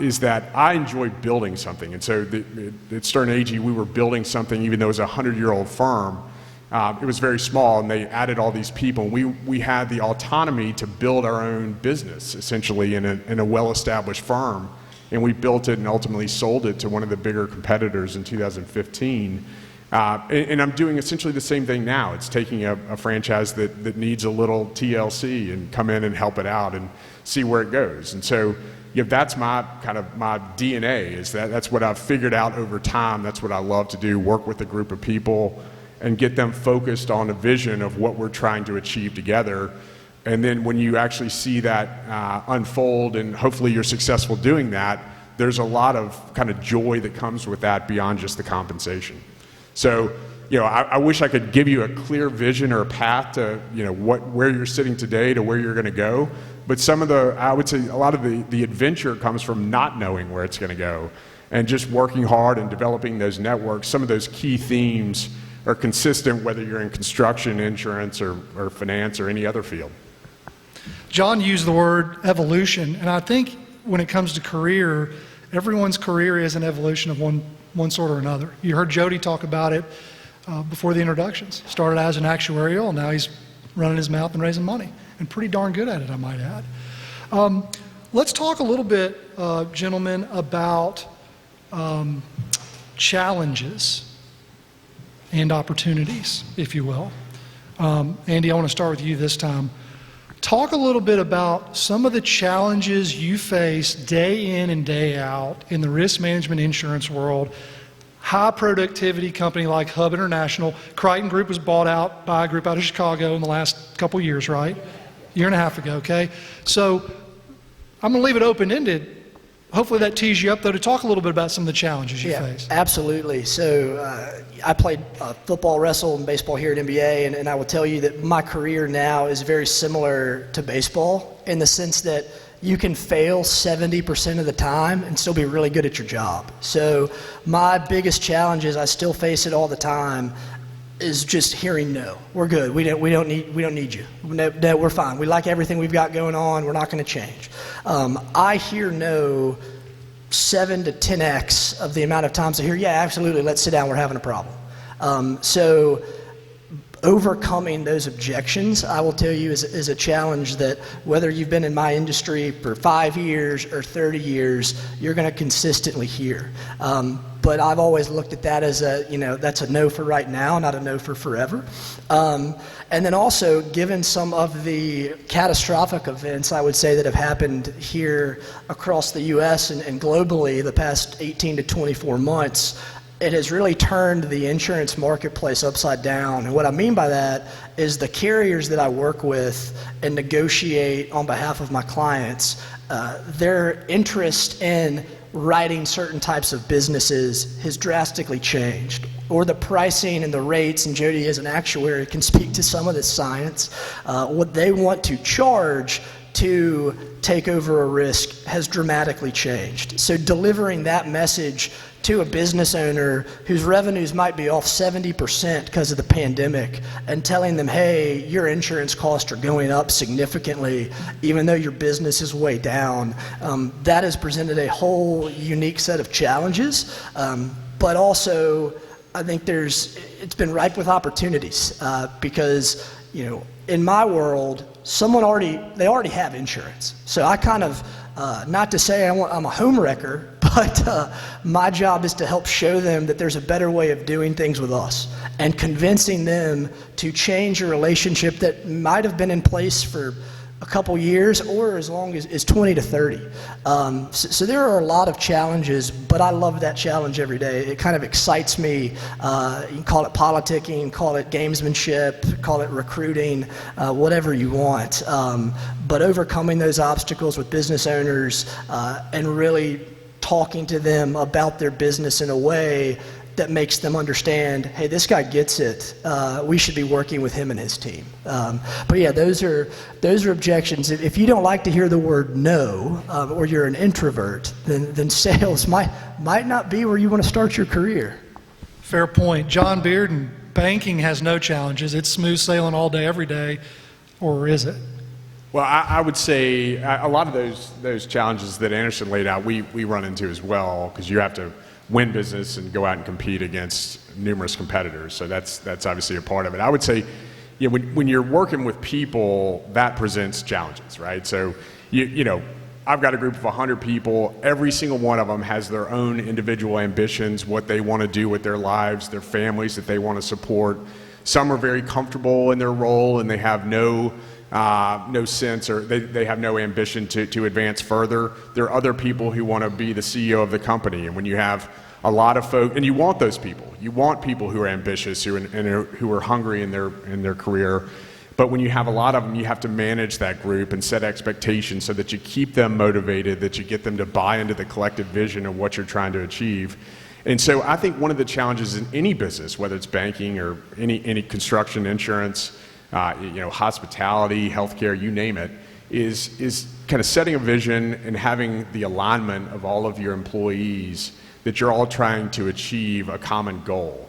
is that I enjoy building something. And so at Stern Agee, we were building something, even though it was a 100-year-old firm. It was very small, and they added all these people. We had the autonomy to build our own business, essentially, in a well-established firm. And we built it and ultimately sold it to one of the bigger competitors in 2015. And I'm doing essentially the same thing now. It's taking a franchise that needs a little TLC and come in and help it out and see where it goes. And so that's my DNA, is that's what I've figured out over time. That's what I love to do, work with a group of people and get them focused on a vision of what we're trying to achieve together. And then when you actually see that unfold, and hopefully you're successful doing that, there's a lot of kind of joy that comes with that beyond just the compensation. So, I wish I could give you a clear vision or a path to, where you're sitting today to where you're going to go. But I would say a lot of the adventure comes from not knowing where it's going to go and just working hard and developing those networks. Some of those key themes are consistent whether you're in construction, insurance, or finance, or any other field. John used the word evolution, and I think when it comes to career, everyone's career is an evolution of one sort or another. You heard Jody talk about it before the introductions. Started as an actuarial, and now he's running his mouth and raising money, and pretty darn good at it, I might add. Let's talk a little bit, gentlemen, about challenges and opportunities, if you will. Andy, I want to start with you this time. Talk a little bit about some of the challenges you face day in and day out in the risk management insurance world. High productivity company like Hub International. Crichton Group was bought out by a group out of Chicago in the last couple years, right? Year and a half ago, okay? So I'm going to leave it open-ended. Hopefully that tees you up, though, to talk a little bit about some of the challenges you face. Absolutely. So I played football, wrestle, and baseball here at NBA, and I will tell you that my career now is very similar to baseball in the sense that you can fail 70% of the time and still be really good at your job. So my biggest challenge is I still face it all the time is just hearing no. We're good. We don't need you. No, we're fine. We like everything we've got going on. We're not going to change. I hear no 7 to 10x of the amount of times I hear, yeah, absolutely, let's sit down, we're having a problem. So overcoming those objections, I will tell you, is a challenge that whether you've been in my industry for 5 years or 30 years, you're going to consistently hear. But I've always looked at that as that's a no for right now, not a no for forever. And then also, given some of the catastrophic events, I would say, that have happened here across the U.S. and globally the past 18 to 24 months, it has really turned the insurance marketplace upside down. And what I mean by that is the carriers that I work with and negotiate on behalf of my clients, their interest in writing certain types of businesses has drastically changed. Or the pricing and the rates, and Jody as an actuary can speak to some of this science, what they want to charge to take over a risk has dramatically changed. So delivering that message to a business owner whose revenues might be off 70% because of the pandemic and telling them, hey, your insurance costs are going up significantly even though your business is way down, that has presented a whole unique set of challenges. But also, I think it's been ripe with opportunities because, in my world, they already have insurance. So I kind of, not to say I'm a home wrecker, but my job is to help show them that there's a better way of doing things with us and convincing them to change a relationship that might have been in place for a couple years or as long as 20 to 30. So there are a lot of challenges, but I love that challenge every day. It kind of excites me. You can call it politicking, call it gamesmanship, call it recruiting, whatever you want. But overcoming those obstacles with business owners and really talking to them about their business in a way that makes them understand, hey, this guy gets it. We should be working with him and his team. But yeah, those are objections. If you don't like to hear the word no, or you're an introvert, then sales might not be where you want to start your career. Fair point. John Bearden, banking has no challenges. It's smooth sailing all day, every day, or is it? Well, I would say a lot of those challenges that Anderson laid out, we run into as well, because you have to win business and go out and compete against numerous competitors. So that's obviously a part of it. I would say, when you're working with people, that presents challenges, right? So, I've got a group of 100 people. Every single one of them has their own individual ambitions, what they want to do with their lives, their families that they want to support. Some are very comfortable in their role and they have no sense, or they have no ambition to advance further. There are other people who want to be the CEO of the company, and when you have a lot of folk, and you want those people, you want people who are ambitious, who are hungry in their career. But when you have a lot of them, you have to manage that group and set expectations so that you keep them motivated, that you get them to buy into the collective vision of what you're trying to achieve. And so I think one of the challenges in any business, whether it's banking or any construction, insurance, hospitality, healthcare, you name it, is kind of setting a vision and having the alignment of all of your employees that you're all trying to achieve a common goal.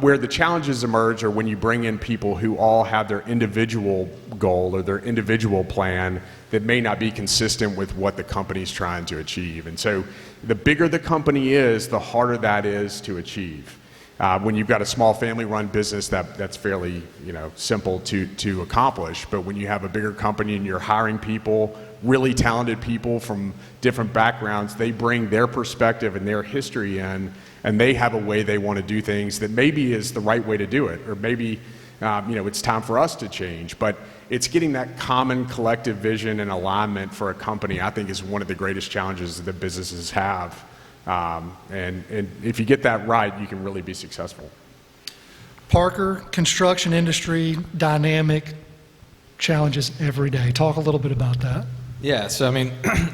Where the challenges emerge are when you bring in people who all have their individual goal or their individual plan that may not be consistent with what the company's trying to achieve. And so the bigger the company is, the harder that is to achieve. When you've got a small family-run business, that's fairly simple to accomplish. But when you have a bigger company and you're hiring people, really talented people from different backgrounds, they bring their perspective and their history in, and they have a way they want to do things that maybe is the right way to do it, or maybe it's time for us to change. But it's getting that common collective vision and alignment for a company, I think, is one of the greatest challenges that businesses have. And if you get that right, you can really be successful. Parker, construction industry, dynamic, challenges every day. Talk a little bit about that. Yeah, so I mean,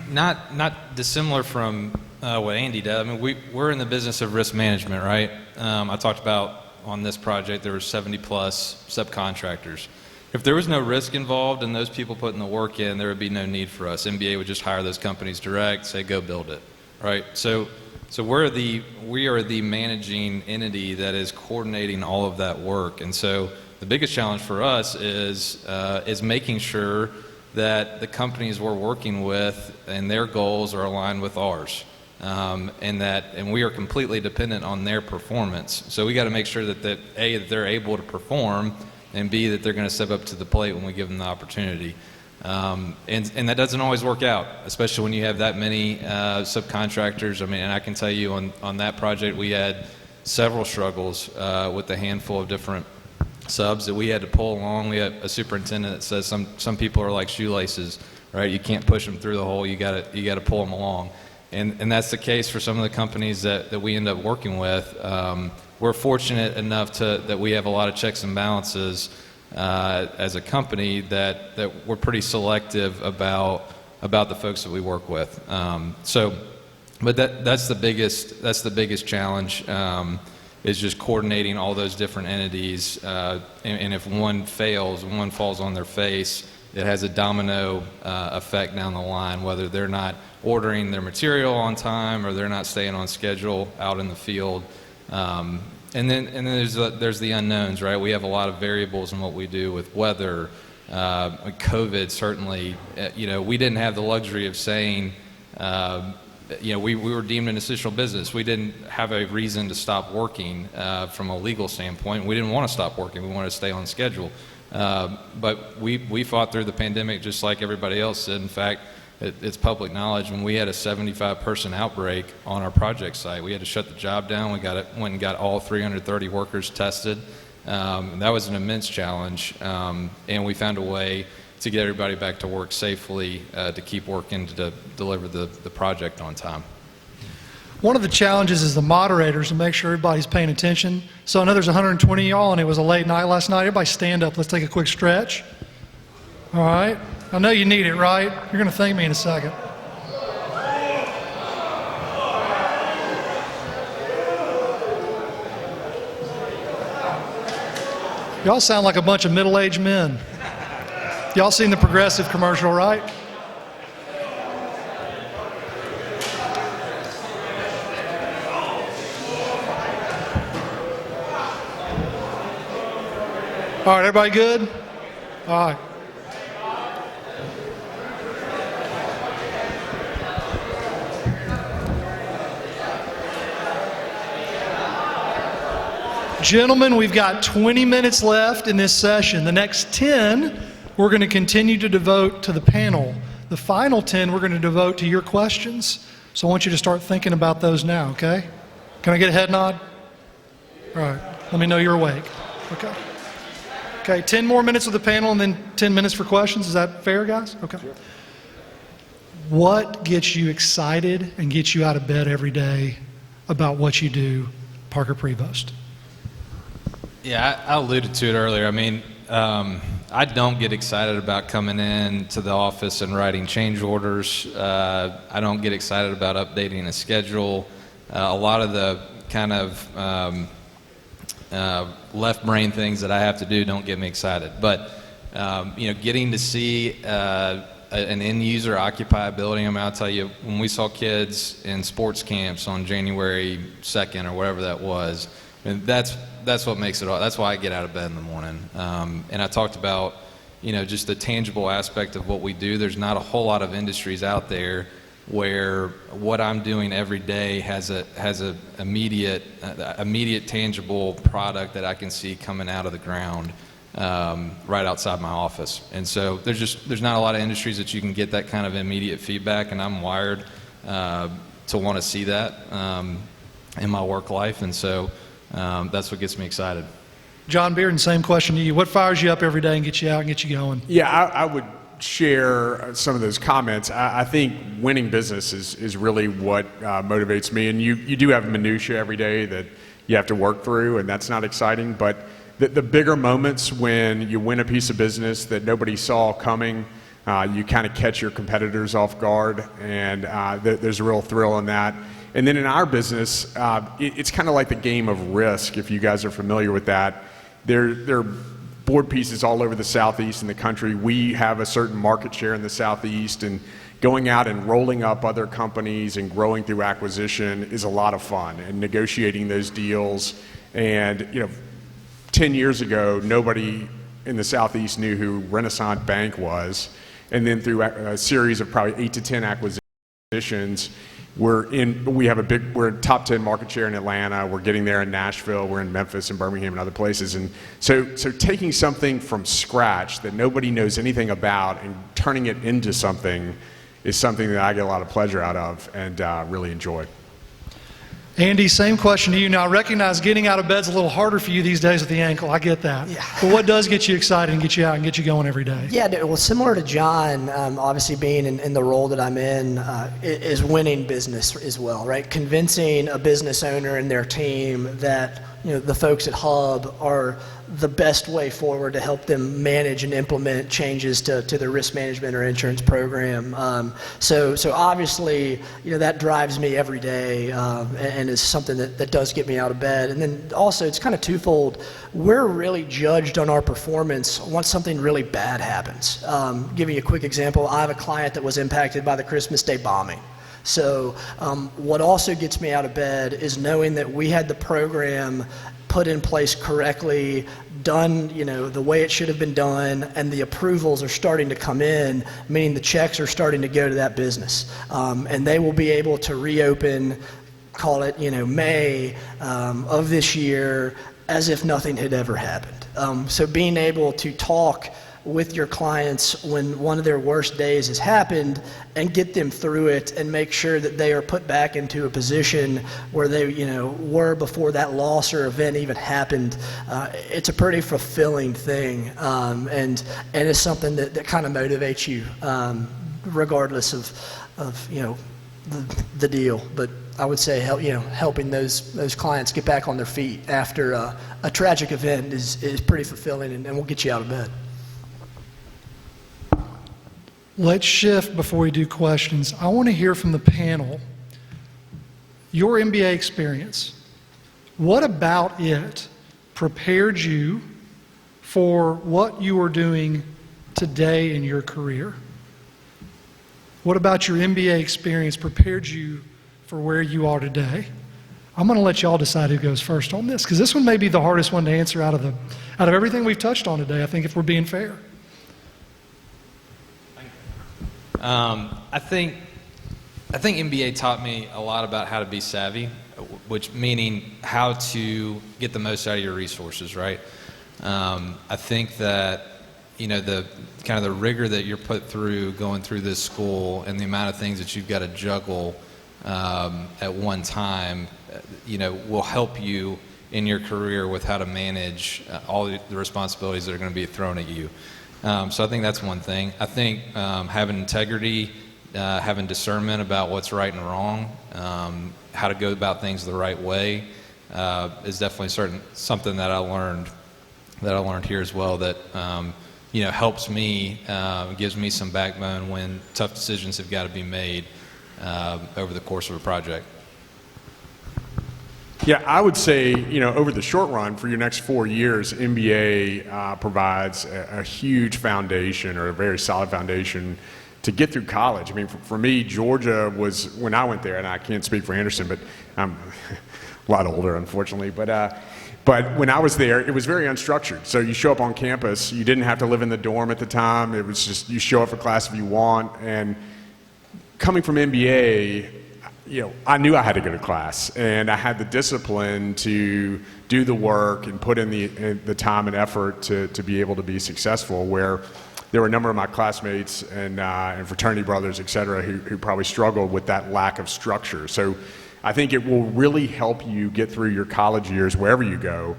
not dissimilar from what Andy did. I mean, we're in the business of risk management, right? I talked about on this project there were 70 plus subcontractors. If there was no risk involved and those people putting the work in, there would be no need for us. MBA would just hire those companies direct, say go build it, right? So we are the managing entity that is coordinating all of that work, and so the biggest challenge for us is making sure that the companies we're working with and their goals are aligned with ours, and we are completely dependent on their performance. So we got to make sure that A, that they're able to perform, and B, that they're going to step up to the plate when we give them the opportunity. And that doesn't always work out, especially when you have that many subcontractors. I mean, and I can tell you on that project we had several struggles with a handful of different subs that we had to pull along. We had a superintendent that says some people are like shoelaces, right? You can't push them through the hole. You got to pull them along, and that's the case for some of the companies that we end up working with. We're fortunate enough that we have a lot of checks and balances as a company that we're pretty selective about the folks that we work with. But that's the biggest challenge. Is just coordinating all those different entities, and if one fails, one falls on their face, it has a domino effect down the line, whether they're not ordering their material on time or they're not staying on schedule out in the field. And then there's the unknowns, right? We have a lot of variables in what we do with weather. COVID certainly, we didn't have the luxury of saying, we were deemed an essential business. We didn't have a reason to stop working from a legal standpoint. We didn't want to stop working. We wanted to stay on schedule. But we fought through the pandemic just like everybody else did. In fact, it's public knowledge. When we had a 75-person outbreak on our project site, we had to shut the job down. We went and got all 330 workers tested. That was an immense challenge. And we found a way to get everybody back to work safely, to keep working to deliver the project on time. One of the challenges is the moderators to make sure everybody's paying attention. So I know there's 120 of y'all and it was a late night last night. Everybody stand up. Let's take a quick stretch. All right. I know you need it, right? You're going to thank me in a second. Y'all sound like a bunch of middle-aged men. Y'all seen the Progressive commercial, right? All right, everybody good? All right. Gentlemen, we've got 20 minutes left in this session. The next 10, we're going to continue to devote to the panel. The final 10, we're going to devote to your questions. So I want you to start thinking about those now, okay? Can I get a head nod? All right, let me know you're awake. Okay. Okay, 10 more minutes with the panel and then 10 minutes for questions. Is that fair, guys? Okay. Sure. What gets you excited and gets you out of bed every day about what you do, Parker Prevost? Yeah, I alluded to it earlier. I mean, I don't get excited about coming in to the office and writing change orders. I don't get excited about updating a schedule. A lot of the kind of left brain things that I have to do don't get me excited. But, getting to see an end user occupy a building, I mean, I'll tell you, when we saw kids in sports camps on January 2nd or whatever that was, And that's what makes it all. That's why I get out of bed in the morning. And I talked about, just the tangible aspect of what we do. There's not a whole lot of industries out there where what I'm doing every day has a immediate tangible product that I can see coming out of the ground right outside my office. And so there's not a lot of industries that you can get that kind of immediate feedback, and I'm wired to want to see that in my work life, and so that's what gets me excited. John Bearden, same question to you. What fires you up every day and gets you out and gets you going? Yeah, I would share some of those comments. I think winning business is really what motivates me. And you do have minutia every day that you have to work through, and that's not exciting. But the bigger moments when you win a piece of business that nobody saw coming, you kind of catch your competitors off guard, and there's a real thrill in that. And then in our business, it's kind of like the game of Risk, if you guys are familiar with that. There are board pieces all over the Southeast in the country. We have a certain market share in the Southeast, and going out and rolling up other companies and growing through acquisition is a lot of fun, and negotiating those deals. And 10 years ago, nobody in the Southeast knew who Renaissance Bank was. And then through a series of probably 8 to 10 acquisitions, we're in top 10 market share in Atlanta. We're getting there in Nashville. We're in Memphis and Birmingham and other places. And so taking something from scratch that nobody knows anything about and turning it into something is something that I get a lot of pleasure out of and really enjoy. Andy, same question to you. Now, I recognize getting out of bed's a little harder for you these days with the ankle. I get that. Yeah. But what does get you excited and get you out and get you going every day? Yeah, well, similar to John, obviously being in the role that I'm in, is winning business as well, right? Convincing a business owner and their team that the folks at Hub are the best way forward to help them manage and implement changes to their risk management or insurance program. So obviously, that drives me every day and is something that does get me out of bed. And then also, it's kind of twofold. We're really judged on our performance once something really bad happens. Give you a quick example. I have a client that was impacted by the Christmas Day bombing. So what also gets me out of bed is knowing that we had the program put in place correctly, done the way it should have been done, and the approvals are starting to come in, meaning the checks are starting to go to that business. And they will be able to reopen, call it May of this year, as if nothing had ever happened. So being able to talk with your clients when one of their worst days has happened and get them through it and make sure that they are put back into a position where they were before that loss or event even happened, it's a pretty fulfilling thing, and it's something that kind of motivates you regardless of the deal. But I would say helping those clients get back on their feet after a tragic event is pretty fulfilling and will get you out of bed. Let's shift before we do questions. I want to hear from the panel your MBA experience. What about it prepared you for what you are doing today in your career? What about your MBA experience prepared you for where you are today? I'm going to let y'all decide who goes first on this, because this one may be the hardest one to answer out of everything we've touched on today, I think, if we're being fair. I think MBA taught me a lot about how to be savvy, which meaning how to get the most out of your resources, right? I think that the kind of the rigor that you're put through going through this school and the amount of things that you've got to juggle at one time, will help you in your career with how to manage all the responsibilities that are going to be thrown at you. So I think that's one thing. I think having integrity, having discernment about what's right and wrong, how to go about things the right way, is definitely something that I learned here as well. That helps me, gives me some backbone when tough decisions have got to be made over the course of a project. Yeah, I would say, over the short run, for your next 4 years, MBA provides a huge foundation, or a very solid foundation, to get through college. I mean, for me, Georgia was, when I went there, and I can't speak for Anderson, but a lot older, unfortunately. But when I was there, it was very unstructured. So you show up on campus, you didn't have to live in the dorm at the time. It was just you show up for class if you want. And coming from MBA, I knew I had to go to class, and I had the discipline to do the work and put in the time and effort to be able to be successful, where there were a number of my classmates and fraternity brothers, et cetera, who probably struggled with that lack of structure. So I think it will really help you get through your college years wherever you go,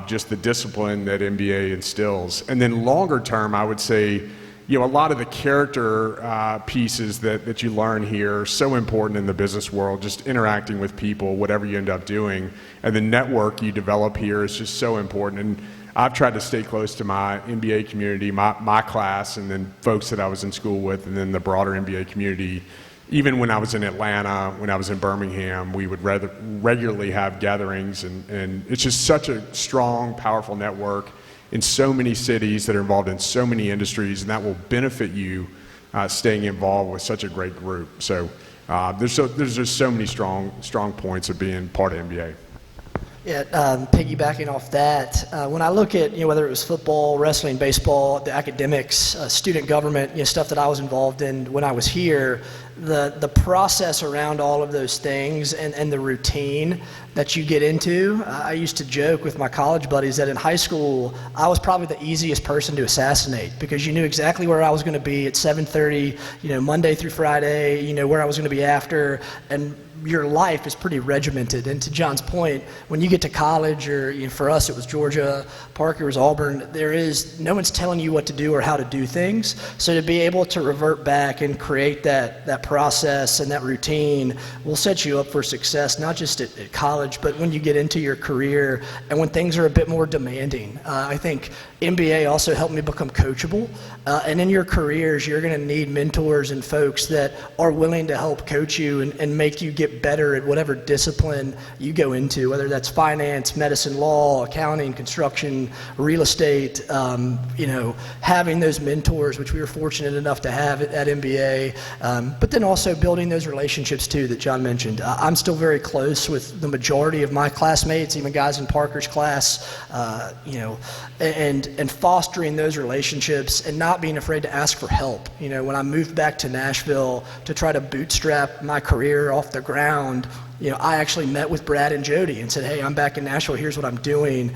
just the discipline that MBA instills. And then longer term, I would say, a lot of the character pieces that you learn here are so important in the business world, just interacting with people, whatever you end up doing. And the network you develop here is just so important. And I've tried to stay close to my MBA community, my class, and then folks that I was in school with, and then the broader MBA community. Even when I was in Atlanta, when I was in Birmingham, we would regularly have gatherings, and it's just such a strong, powerful network in so many cities that are involved in so many industries, and that will benefit you staying involved with such a great group. So there's just so many strong points of being part of MBA. Yeah, piggybacking off that, when I look at whether it was football, wrestling, baseball, the academics, student government, stuff that I was involved in when I was here, the process around all of those things and the routine that you get into. I used to joke with my college buddies that in high school I was probably the easiest person to assassinate, because you knew exactly where I was going to be at 7:30, Monday through Friday, where I was going to be after, and your life is pretty regimented. And to John's point, when you get to college, or for us it was Georgia, Parker was Auburn, no one's telling you what to do or how to do things. So to be able to revert back and create that process and that routine will set you up for success, not just at college, but when you get into your career and when things are a bit more demanding. I think MBA also helped me become coachable. And in your careers, you're going to need mentors and folks that are willing to help coach you and make you get better at whatever discipline you go into, whether that's finance, medicine, law, accounting, construction, real estate. Having those mentors, which we were fortunate enough to have at MBA, but then also building those relationships too that John mentioned. I'm still very close with the majority of my classmates, even guys in Parker's class, and fostering those relationships and not being afraid to ask for help. When I moved back to Nashville to try to bootstrap my career off the ground, I actually met with Brad and Jody and said, hey, I'm back in Nashville, here's what I'm doing.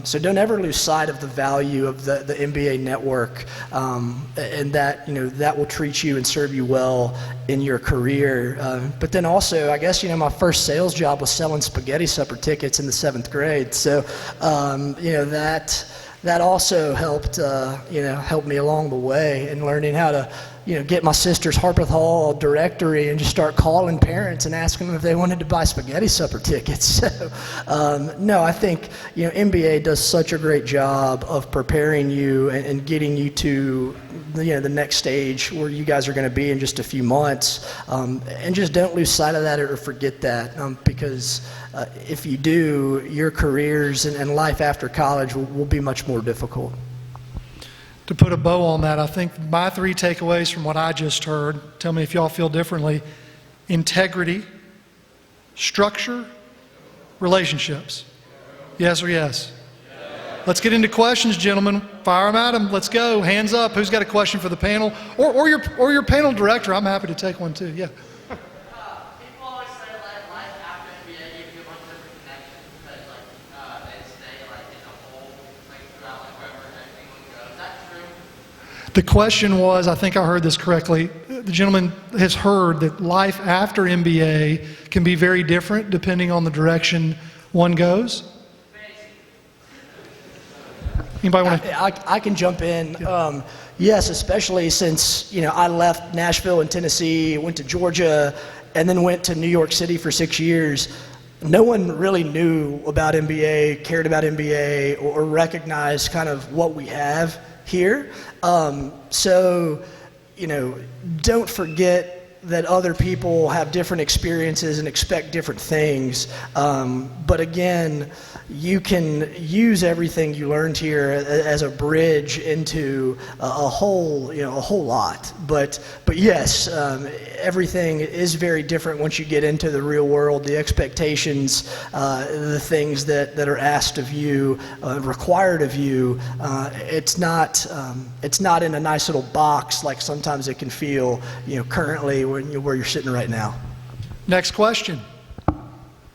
So don't ever lose sight of the value of the MBA network, and that will treat you and serve you well in your career. But then also, I guess, my first sales job was selling spaghetti supper tickets in the 7th grade. So, that also helped, helped me along the way in learning how to, get my sister's Harpeth Hall directory and just start calling parents and asking them if they wanted to buy spaghetti supper tickets. So, no, I think, MBA does such a great job of preparing you and getting you to, the next stage where you guys are going to be in just a few months. And just don't lose sight of that or forget that, because if you do, your careers and life after college will be much more difficult. To put a bow on that, I think my 3 takeaways from what I just heard, tell me if y'all feel differently: integrity, structure, relationships. Yes or yes? Let's get into questions, gentlemen. Fire them at them. Let's go. Hands up. Who's got a question for the panel? Or your panel director. I'm happy to take one too. Yeah. People always say life after MBA gives you a bunch of different connections because they stay in a whole throughout wherever anyone goes. Is that true? The question was, I think I heard this correctly, the gentleman has heard that life after MBA can be very different depending on the direction one goes. Anybody want to? I can jump in. Yes, especially since I left Nashville and Tennessee, went to Georgia, and then went to New York City for 6 years. No one really knew about MBA, cared about MBA, or recognized kind of what we have here. So, don't forget that other people have different experiences and expect different things. But again, you can use everything you learned here as a bridge into a whole lot. But yes, everything is very different once you get into the real world. The expectations, the things that are asked of you, required of you, it's not in a nice little box like sometimes it can feel, currently where you're sitting right now. Next question.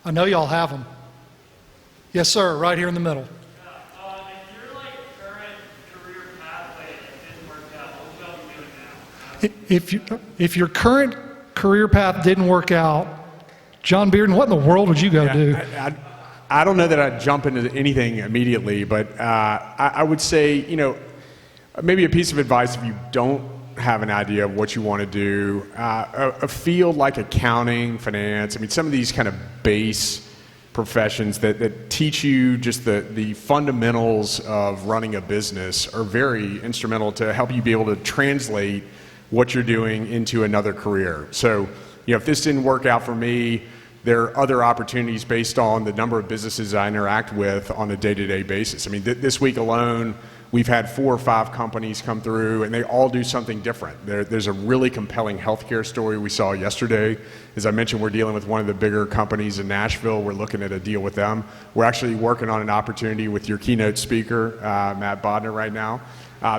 I know y'all have them. Yes, sir, right here in the middle. If your current career pathway didn't work out, what would you be doing now? If your current career path didn't work out, John Bearden, what in the world would you go do? I don't know that I'd jump into anything immediately, but I would say, maybe a piece of advice if you don't have an idea of what you want to do, a field like accounting, finance, some of these kind of base professions that teach you just the fundamentals of running a business are very instrumental to help you be able to translate what you're doing into another career. So, if this didn't work out for me, there are other opportunities based on the number of businesses I interact with on a day-to-day basis. This week alone, we've had 4 or 5 companies come through, and they all do something different. There's a really compelling healthcare story we saw yesterday. As I mentioned, we're dealing with one of the bigger companies in Nashville. We're looking at a deal with them. We're actually working on an opportunity with your keynote speaker, Matt Bodnar, right now.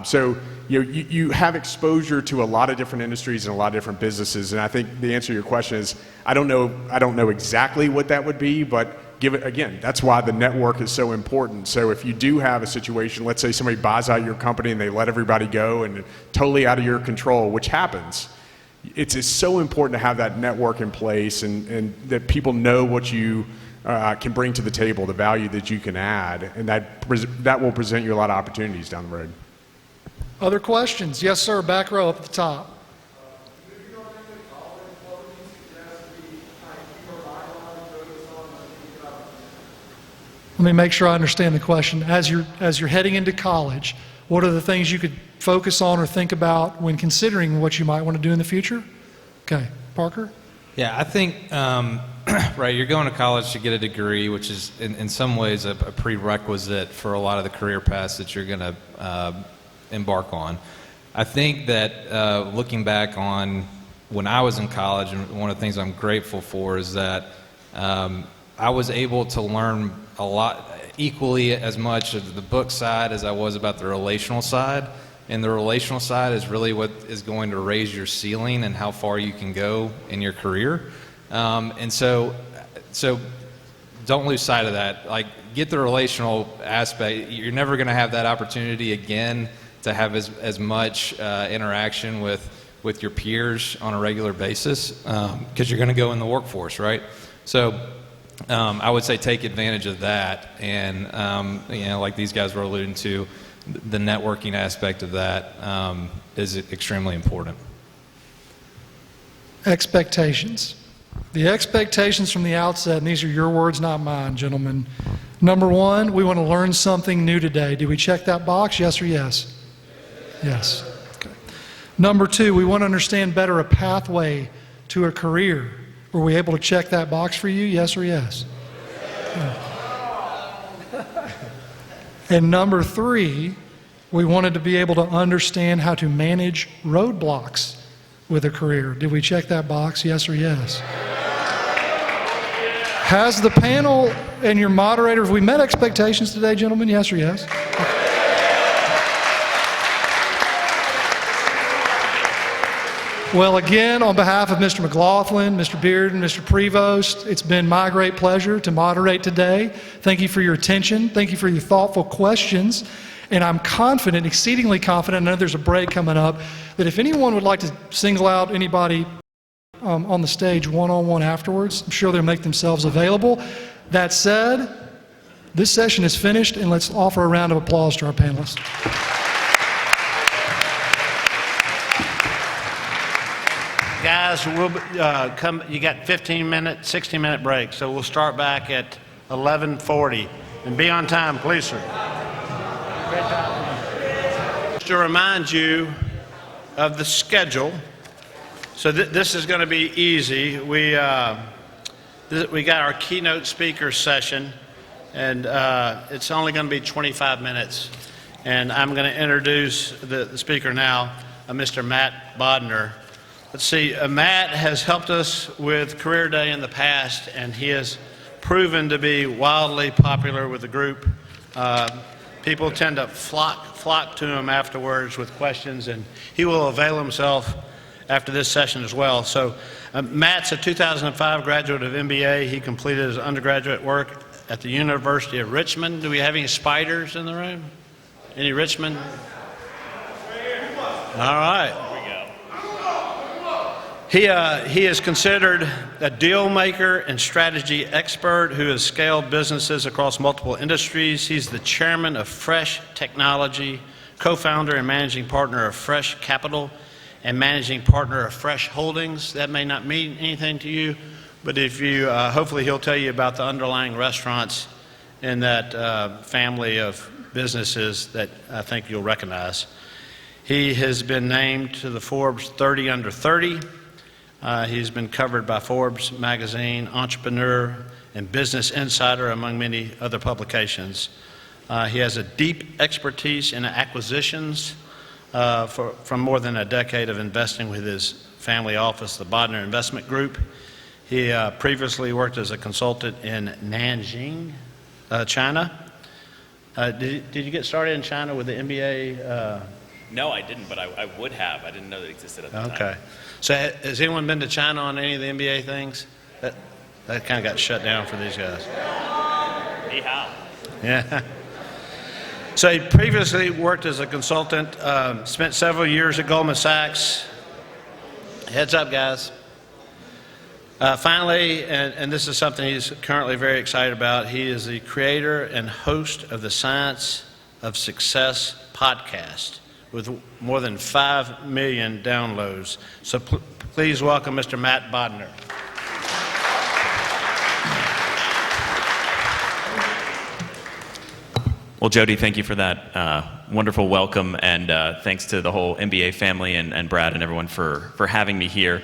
So you have exposure to a lot of different industries and a lot of different businesses, and I think the answer to your question is I don't know exactly what that would be, but that's why the network is so important. So if you do have a situation, let's say somebody buys out your company and they let everybody go and totally out of your control, which happens, it's so important to have that network in place and that people know what you can bring to the table, the value that you can add, and that will present you a lot of opportunities down the road. Other questions? Yes, sir, back row up at the top. Let me make sure I understand the question. As you're heading into college, what are the things you could focus on or think about when considering what you might want to do in the future? Okay, Parker? Yeah, I think, right, you're going to college to get a degree, which is in some ways a prerequisite for a lot of the career paths that you're going to embark on. I think that looking back on when I was in college, and one of the things I'm grateful for is that I was able to learn a lot, equally as much of the book side as I was about the relational side. And the relational side is really what is going to raise your ceiling and how far you can go in your career. And so don't lose sight of that. Get the relational aspect. You're never going to have that opportunity again to have as much interaction with your peers on a regular basis because you're going to go in the workforce, right? So I would say take advantage of that, and like these guys were alluding to, the networking aspect of that is extremely important. Expectations. The expectations from the outset, and these are your words, not mine, gentlemen. Number 1, we want to learn something new today. Did we check that box, yes or yes? Yes. Okay. Number 2, we want to understand better a pathway to a career. Were we able to check that box for you, yes or yes? Yeah. And number 3, we wanted to be able to understand how to manage roadblocks with a career. Did we check that box, yes or yes? Has the panel and your moderator, have we met expectations today, gentlemen, yes or yes? Well, again, on behalf of Mr. McLaughlin, Mr. Bearden, Mr. Prevost, it's been my great pleasure to moderate today. Thank you for your attention. Thank you for your thoughtful questions. And I'm confident, exceedingly confident, I know there's a break coming up, that if anyone would like to single out anybody on the stage one-on-one afterwards, I'm sure they'll make themselves available. That said, this session is finished, and let's offer a round of applause to our panelists. Guys, you got 15-minute, 60-minute break, so we'll start back at 11:40. And be on time, please, sir. Just to remind you of the schedule. So this is going to be easy. We got our keynote speaker session, and it's only going to be 25 minutes. And I'm going to introduce the speaker now, Mr. Matt Bodnar. Let's see, Matt has helped us with Career Day in the past, and he has proven to be wildly popular with the group. People tend to flock to him afterwards with questions, and he will avail himself after this session as well. So Matt's a 2005 graduate of MBA. He completed his undergraduate work at the University of Richmond. Do we have any spiders in the room? Any Richmond? All right. He is considered a deal maker and strategy expert who has scaled businesses across multiple industries. He's the chairman of Fresh Technology, co-founder and managing partner of Fresh Capital, and managing partner of Fresh Holdings. That may not mean anything to you, but if you, hopefully he'll tell you about the underlying restaurants in that family of businesses that I think you'll recognize. He has been named to the Forbes 30 Under 30. He's been covered by Forbes magazine, Entrepreneur, and Business Insider, among many other publications. He has a deep expertise in acquisitions from more than a decade of investing with his family office, the Bodnar Investment Group. He previously worked as a consultant in Nanjing, China. Did you get started in China with the MBA? No, I didn't, but I would have. I didn't know that it existed at the time. Okay. So has anyone been to China on any of the MBA things? That kind of got shut down for these guys. Ni hao. Yeah. So he previously worked as a consultant, spent several years at Goldman Sachs. Heads up, guys. Finally, and this is something he's currently very excited about, he is the creator and host of the Science of Success podcast with more than 5 million downloads. So please welcome Mr. Matt Bodnar. Well, Jody, thank you for that wonderful welcome, and thanks to the whole MBA family and Brad and everyone for having me here.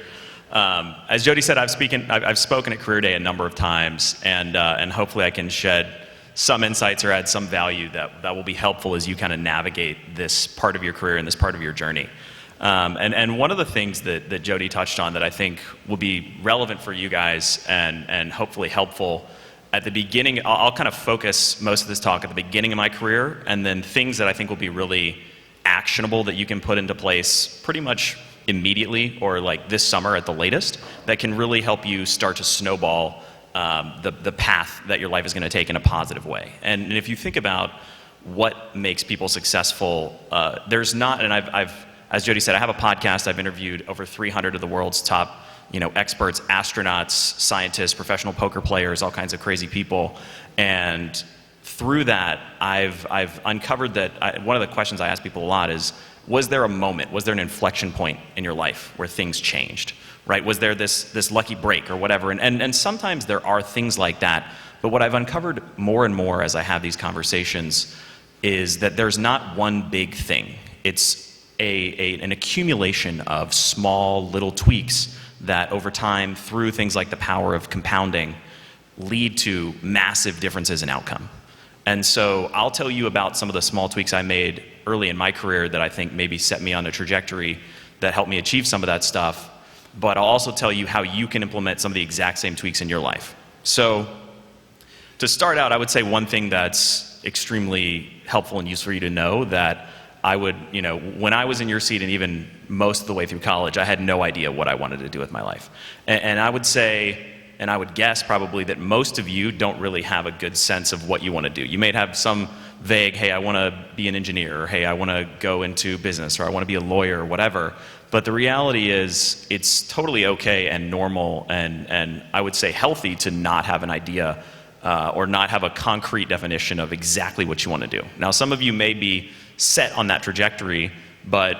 As Jody said, I've spoken at Career Day a number of times, and hopefully I can shed some insights or add some value that will be helpful as you kind of navigate this part of your career and this part of your journey. And one of the things that Jody touched on that I think will be relevant for you guys and hopefully helpful at the beginning, I'll kind of focus most of this talk at the beginning of my career, and then things that I think will be really actionable that you can put into place pretty much immediately or like this summer at the latest that can really help you start to snowball the path that your life is going to take in a positive way. And if you think about what makes people successful, there's not, and I've, as Jody said, I have a podcast. I've interviewed over 300 of the world's top, experts, astronauts, scientists, professional poker players, all kinds of crazy people. And through that, I've uncovered that one of the questions I ask people a lot is, was there a moment, was there an inflection point in your life where things changed? Right? Was there this lucky break or whatever? And sometimes there are things like that. But what I've uncovered more and more as I have these conversations is that there's not one big thing. It's an accumulation of small little tweaks that over time, through things like the power of compounding, lead to massive differences in outcome. And so I'll tell you about some of the small tweaks I made early in my career that I think maybe set me on a trajectory that helped me achieve some of that stuff. But I'll also tell you how you can implement some of the exact same tweaks in your life. So to start out, I would say one thing that's extremely helpful and useful for you to know that I would, when I was in your seat and even most of the way through college, I had no idea what I wanted to do with my life. And I would say, and I would guess probably that most of you don't really have a good sense of what you want to do. You may have some vague, hey, I want to be an engineer, or hey, I want to go into business, or I want to be a lawyer, or whatever. But the reality is it's totally okay and normal and I would say healthy to not have an idea or not have a concrete definition of exactly what you want to do. Now, some of you may be set on that trajectory, but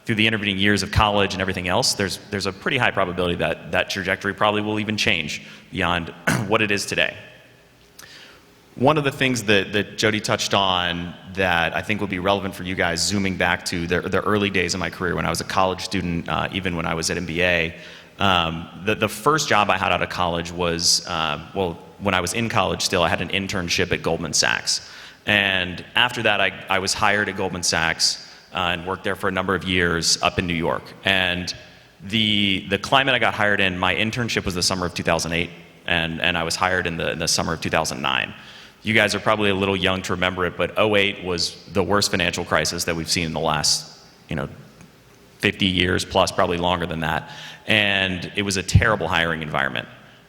through the intervening years of college and everything else, there's a pretty high probability that that trajectory probably will even change beyond what it is today. One of the things that Jody touched on that I think will be relevant for you guys, zooming back to the early days of my career when I was a college student, even when I was at MBA. The first job I had out of college was, when I was in college still, I had an internship at Goldman Sachs. And after that, I was hired at Goldman Sachs and worked there for a number of years up in New York. And the climate I got hired in, my internship was the summer of 2008, and I was hired in the summer of 2009. You guys are probably a little young to remember it, but '08 was the worst financial crisis that we've seen in the last, 50 years plus, probably longer than that. And it was a terrible hiring environment.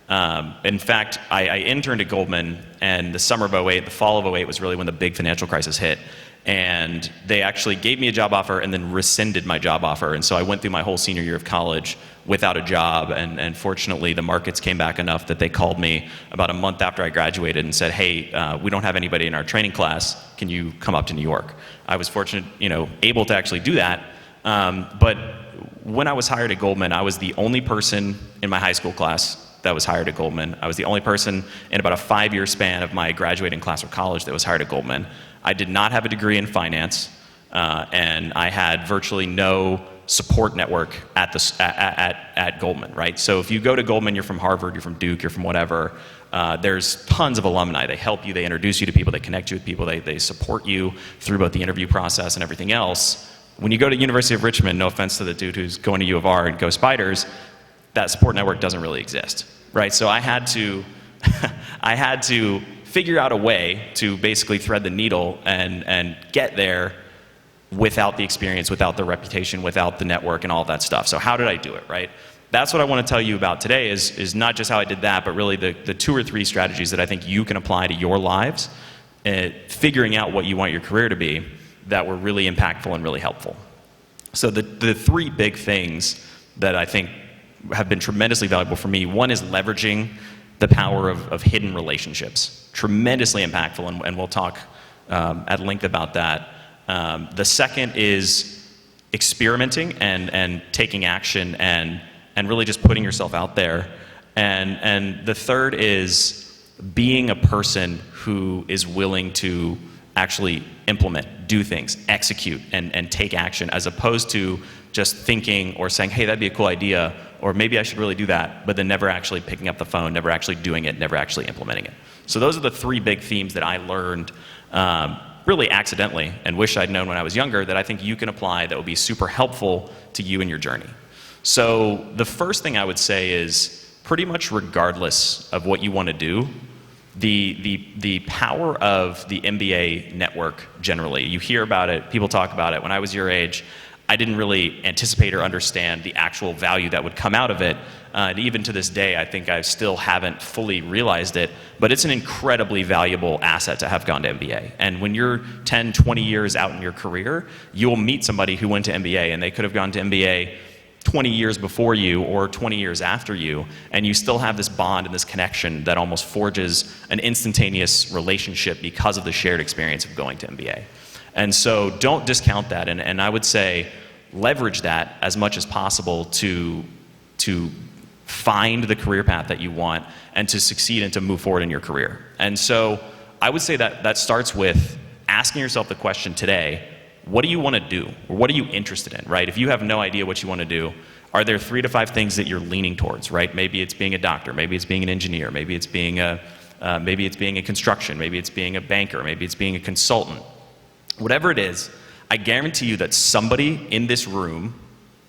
In fact, I interned at Goldman, and the summer of '08, the fall of '08 was really when the big financial crisis hit. And they actually gave me a job offer and then rescinded my job offer. And so I went through my whole senior year of college without a job. And fortunately, the markets came back enough that they called me about a month after I graduated and said, hey, we don't have anybody in our training class. Can you come up to New York? I was fortunate, able to actually do that. But when I was hired at Goldman, I was the only person in my high school class that was hired at Goldman. I was the only person in about a 5-year span of my graduating class of college that was hired at Goldman. I did not have a degree in finance, and I had virtually no support network at Goldman, right? So if you go to Goldman, you're from Harvard, you're from Duke, you're from whatever, there's tons of alumni. They help you, they introduce you to people, they connect you with people, they support you through both the interview process and everything else. When you go to University of Richmond, no offense to the dude who's going to U of R and go Spiders, that support network doesn't really exist, right? So I had to figure out a way to basically thread the needle and get there without the experience, without the reputation, without the network and all of that stuff. So how did I do it, right? That's what I want to tell you about today is not just how I did that, but really the 2 or 3 strategies that I think you can apply to your lives, figuring out what you want your career to be, that were really impactful and really helpful. So the 3 big things that I think have been tremendously valuable for me, one is leveraging the power of hidden relationships. Tremendously impactful, and we'll talk at length about that. The second is experimenting and taking action and really just putting yourself out there. And the third is being a person who is willing to actually implement, do things, execute, and take action, as opposed to just thinking or saying, hey, that'd be a cool idea, or maybe I should really do that, but then never actually picking up the phone, never actually doing it, never actually implementing it. So those are the 3 big themes that I learned really accidentally and wish I'd known when I was younger that I think you can apply that will be super helpful to you in your journey. So the first thing I would say is pretty much regardless of what you want to do, the power of the MBA network generally, you hear about it, people talk about it. When I was your age, I didn't really anticipate or understand the actual value that would come out of it. And even to this day, I think I still haven't fully realized it, but it's an incredibly valuable asset to have gone to MBA. And when you're 10, 20 years out in your career, you'll meet somebody who went to MBA, and they could have gone to MBA 20 years before you or 20 years after you, and you still have this bond and this connection that almost forges an instantaneous relationship because of the shared experience of going to MBA. And so don't discount that, and I would say leverage that as much as possible to find the career path that you want and to succeed and to move forward in your career. And so I would say that starts with asking yourself the question today, what do you want to do? Or what are you interested in, right? If you have no idea what you want to do, are there 3 to 5 things that you're leaning towards, right? Maybe it's being a doctor, maybe it's being an engineer, maybe it's being in construction, maybe it's being a banker, maybe it's being a consultant. Whatever it is, I guarantee you that somebody in this room,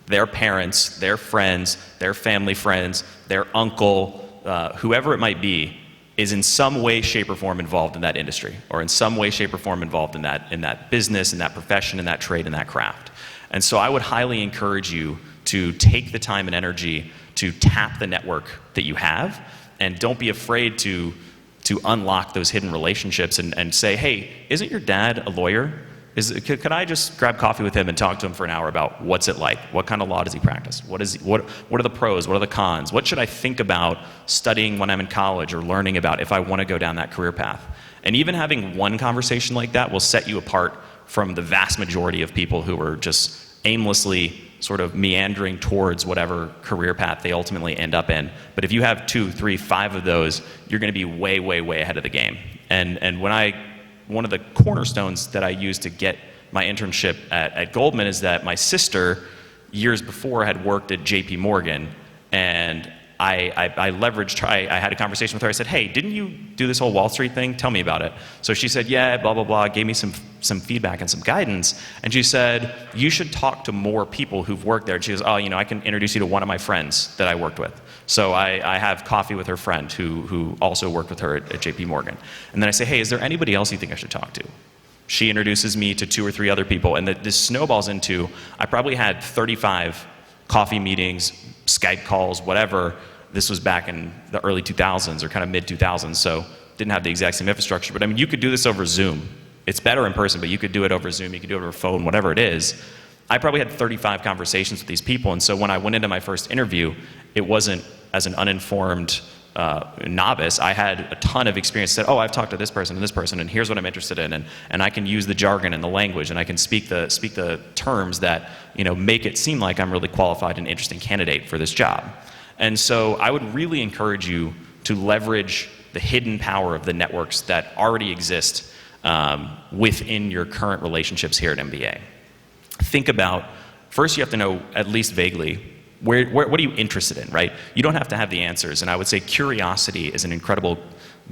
their parents, their friends, their family friends, their uncle, whoever it might be, is in some way, shape, or form involved in that industry, or in some way, shape, or form involved in that business, in that profession, in that trade, in that craft. And so I would highly encourage you to take the time and energy to tap the network that you have, and don't be afraid to unlock those hidden relationships and say, hey, isn't your dad a lawyer? Could I just grab coffee with him and talk to him for an hour about what's it like? What kind of law does he practice? What are the pros? What are the cons? What should I think about studying when I'm in college or learning about if I want to go down that career path? And even having one conversation like that will set you apart from the vast majority of people who are just aimlessly sort of meandering towards whatever career path they ultimately end up in. But if you have 2, 3, 5 of those, you're going to be way, way, way ahead of the game. And when I one of the cornerstones that I used to get my internship at Goldman is that my sister, years before, had worked at JP Morgan, and I leveraged, I had a conversation with her. I said, hey, didn't you do this whole Wall Street thing? Tell me about it. So she said, yeah, blah, blah, blah, gave me some feedback and some guidance. And she said, you should talk to more people who've worked there. And she goes, oh, I can introduce you to one of my friends that I worked with. So I have coffee with her friend who also worked with her at JP Morgan. And then I say, hey, is there anybody else you think I should talk to? She introduces me to 2 or 3 other people. And this snowballs into, I probably had 35 coffee meetings, Skype calls, whatever. This was back in the early 2000s or kind of mid 2000s, so didn't have the exact same infrastructure. But I mean, you could do this over Zoom. It's better in person, but you could do it over Zoom, you could do it over phone, whatever it is. I probably had 35 conversations with these people, and so when I went into my first interview, it wasn't as an uninformed novice. I had a ton of experience. Said, oh, I've talked to this person, and here's what I'm interested in, and I can use the jargon and the language, and I can speak the terms that make it seem like I'm really qualified and interesting candidate for this job. And so I would really encourage you to leverage the hidden power of the networks that already exist within your current relationships here at MBA. Think about, first you have to know at least vaguely, what are you interested in, right? You don't have to have the answers, and I would say curiosity is an incredible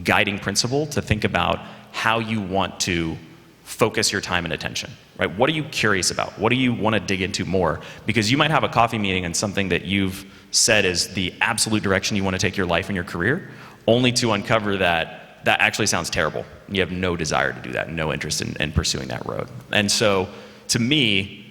guiding principle to think about how you want to focus your time and attention, right? What are you curious about? What do you want to dig into more? Because you might have a coffee meeting on something that you've said is the absolute direction you want to take your life and your career, only to uncover that that actually sounds terrible. You have no desire to do that, no interest in pursuing that road. And so, to me,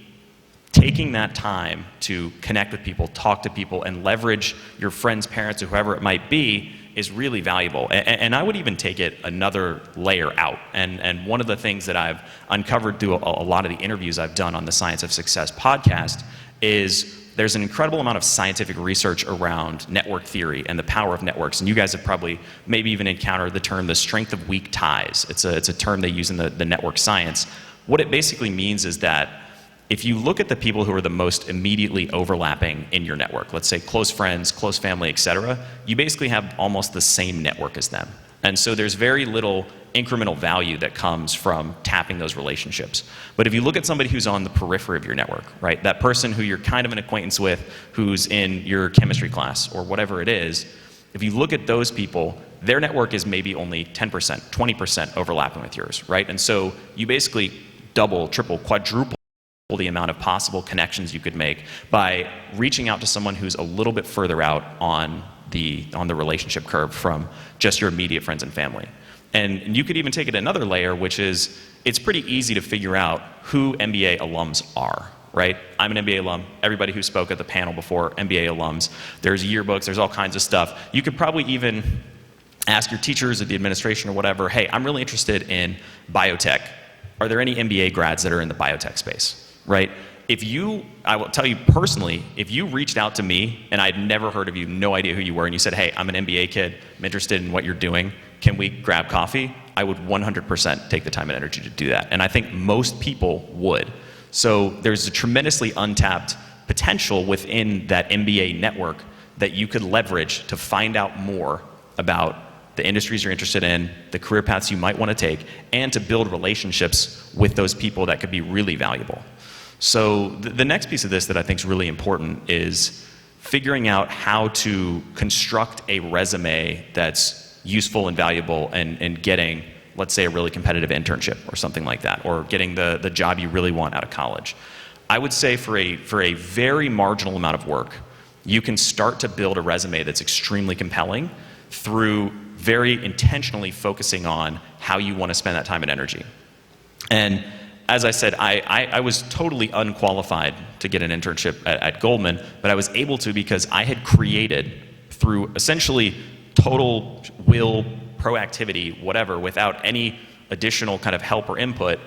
taking that time to connect with people, talk to people, and leverage your friends, parents, or whoever it might be is really valuable. And I would even take it another layer out. And one of the things that I've uncovered through a lot of the interviews I've done on the Science of Success podcast is there's an incredible amount of scientific research around network theory and the power of networks. And you guys have probably maybe even encountered the term the strength of weak ties. It's a term they use in the network science. What it basically means is that if you look at the people who are the most immediately overlapping in your network, let's say close friends, close family, etc., you basically have almost the same network as them. And so there's very little incremental value that comes from tapping those relationships. But if you look at somebody who's on the periphery of your network, right, that person who you're kind of an acquaintance with, who's in your chemistry class or whatever it is, if you look at those people, their network is maybe only 10%, 20% overlapping with yours, right? And so you basically double, triple, quadruple the amount of possible connections you could make by reaching out to someone who's a little bit further out on the relationship curve from just your immediate friends and family. And you could even take it another layer, which is it's pretty easy to figure out who MBA alums are, right? I'm an MBA alum. Everybody who spoke at the panel before, MBA alums. There's yearbooks, there's all kinds of stuff. You could probably even ask your teachers at the administration or whatever, hey, I'm really interested in biotech. Are there any MBA grads that are in the biotech space? Right? I will tell you personally, if you reached out to me and I'd never heard of you, no idea who you were, and you said, hey, I'm an MBA kid, I'm interested in what you're doing, can we grab coffee? I would 100% take the time and energy to do that. And I think most people would. So there's a tremendously untapped potential within that MBA network that you could leverage to find out more about the industries you're interested in, the career paths you might want to take, and to build relationships with those people that could be really valuable. So the next piece of this that I think is really important is figuring out how to construct a resume that's useful and valuable and getting, let's say, a really competitive internship or something like that, or getting the job you really want out of college. I would say for a very marginal amount of work, you can start to build a resume that's extremely compelling through very intentionally focusing on how you want to spend that time and energy. And as I said, I was totally unqualified to get an internship at Goldman, but I was able to because I had created, through essentially total will, proactivity, whatever, without any additional kind of help or input,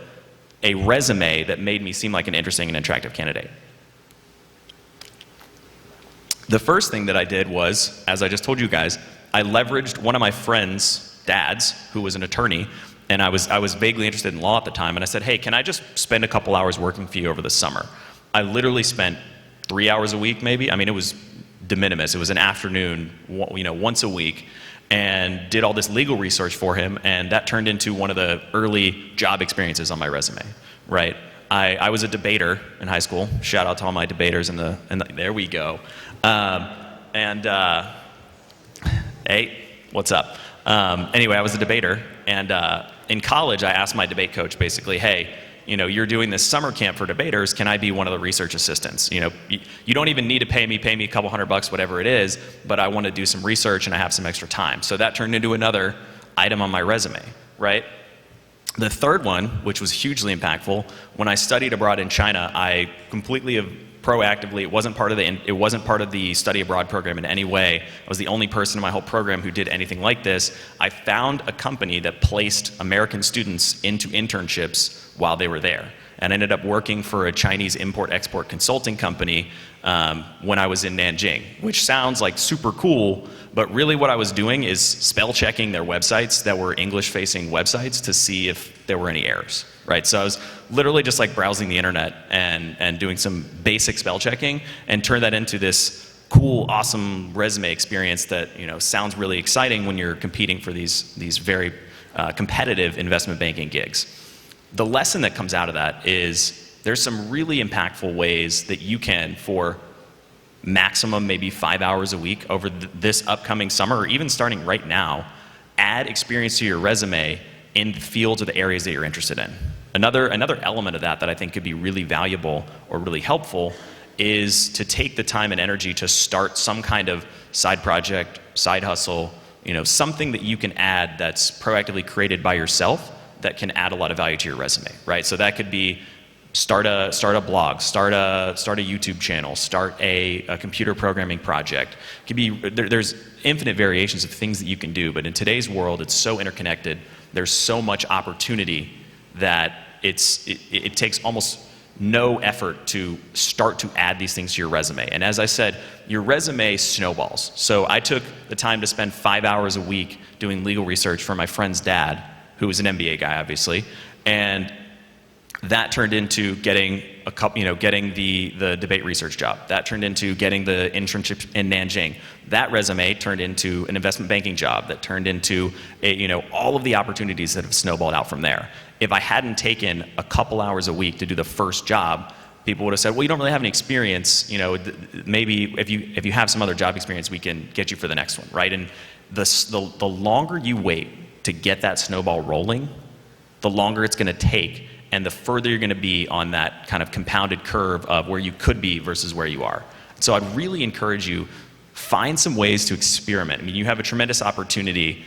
a resume that made me seem like an interesting and attractive candidate. The first thing that I did was, as I just told you guys, I leveraged one of my friend's dads, who was an attorney, and I was vaguely interested in law at the time, and I said, hey, can I just spend a couple hours working for you over the summer? I literally spent 3 hours a week, maybe. I mean, it was de minimis. It was an afternoon, once a week. and did all this legal research for him, and that turned into one of the early job experiences on my resume, right? I was a debater in high school. Shout out to all my debaters there we go. Hey, what's up? Anyway, I was a debater, and in college, I asked my debate coach basically, hey, you're doing this summer camp for debaters. Can I be one of the research assistants? You don't even need to pay me a couple $100, whatever it is, but I want to do some research and I have some extra time. So that turned into another item on my resume, right? The third one, which was hugely impactful, when I studied abroad in China, I completely proactively, it wasn't part of the study abroad program in any way. I was the only person in my whole program who did anything like this. I found a company that placed American students into internships while they were there, and ended up working for a Chinese import-export consulting company when I was in Nanjing, which sounds like super cool, but really what I was doing is spell checking their websites that were English-facing websites to see if there were any errors, right? So I was literally just like browsing the internet and doing some basic spell checking, and turned that into this cool, awesome resume experience that sounds really exciting when you're competing for these very competitive investment banking gigs. The lesson that comes out of that is there's some really impactful ways that you can, for maximum maybe 5 hours a week over this upcoming summer, or even starting right now, add experience to your resume in the fields or the areas that you're interested in. Another element of that I think could be really valuable or really helpful is to take the time and energy to start some kind of side project, side hustle, something that you can add that's proactively created by yourself that can add a lot of value to your resume, right? So that could be start a blog, start a YouTube channel, start a computer programming project. It could be, there's infinite variations of things that you can do, but in today's world, it's so interconnected. There's so much opportunity that it takes almost no effort to start to add these things to your resume. And as I said, your resume snowballs. So I took the time to spend 5 hours a week doing legal research for my friend's dad, who was an MBA guy, obviously, and that turned into getting getting the debate research job. That turned into getting the internship in Nanjing. That resume turned into an investment banking job. That turned into all of the opportunities that have snowballed out from there. If I hadn't taken a couple hours a week to do the first job, people would have said, well, you don't really have any experience. Maybe if you have some other job experience, we can get you for the next one, right? And the longer you wait to get that snowball rolling, the longer it's going to take, and the further you're going to be on that kind of compounded curve of where you could be versus where you are. So I'd really encourage you, find some ways to experiment. I mean, you have a tremendous opportunity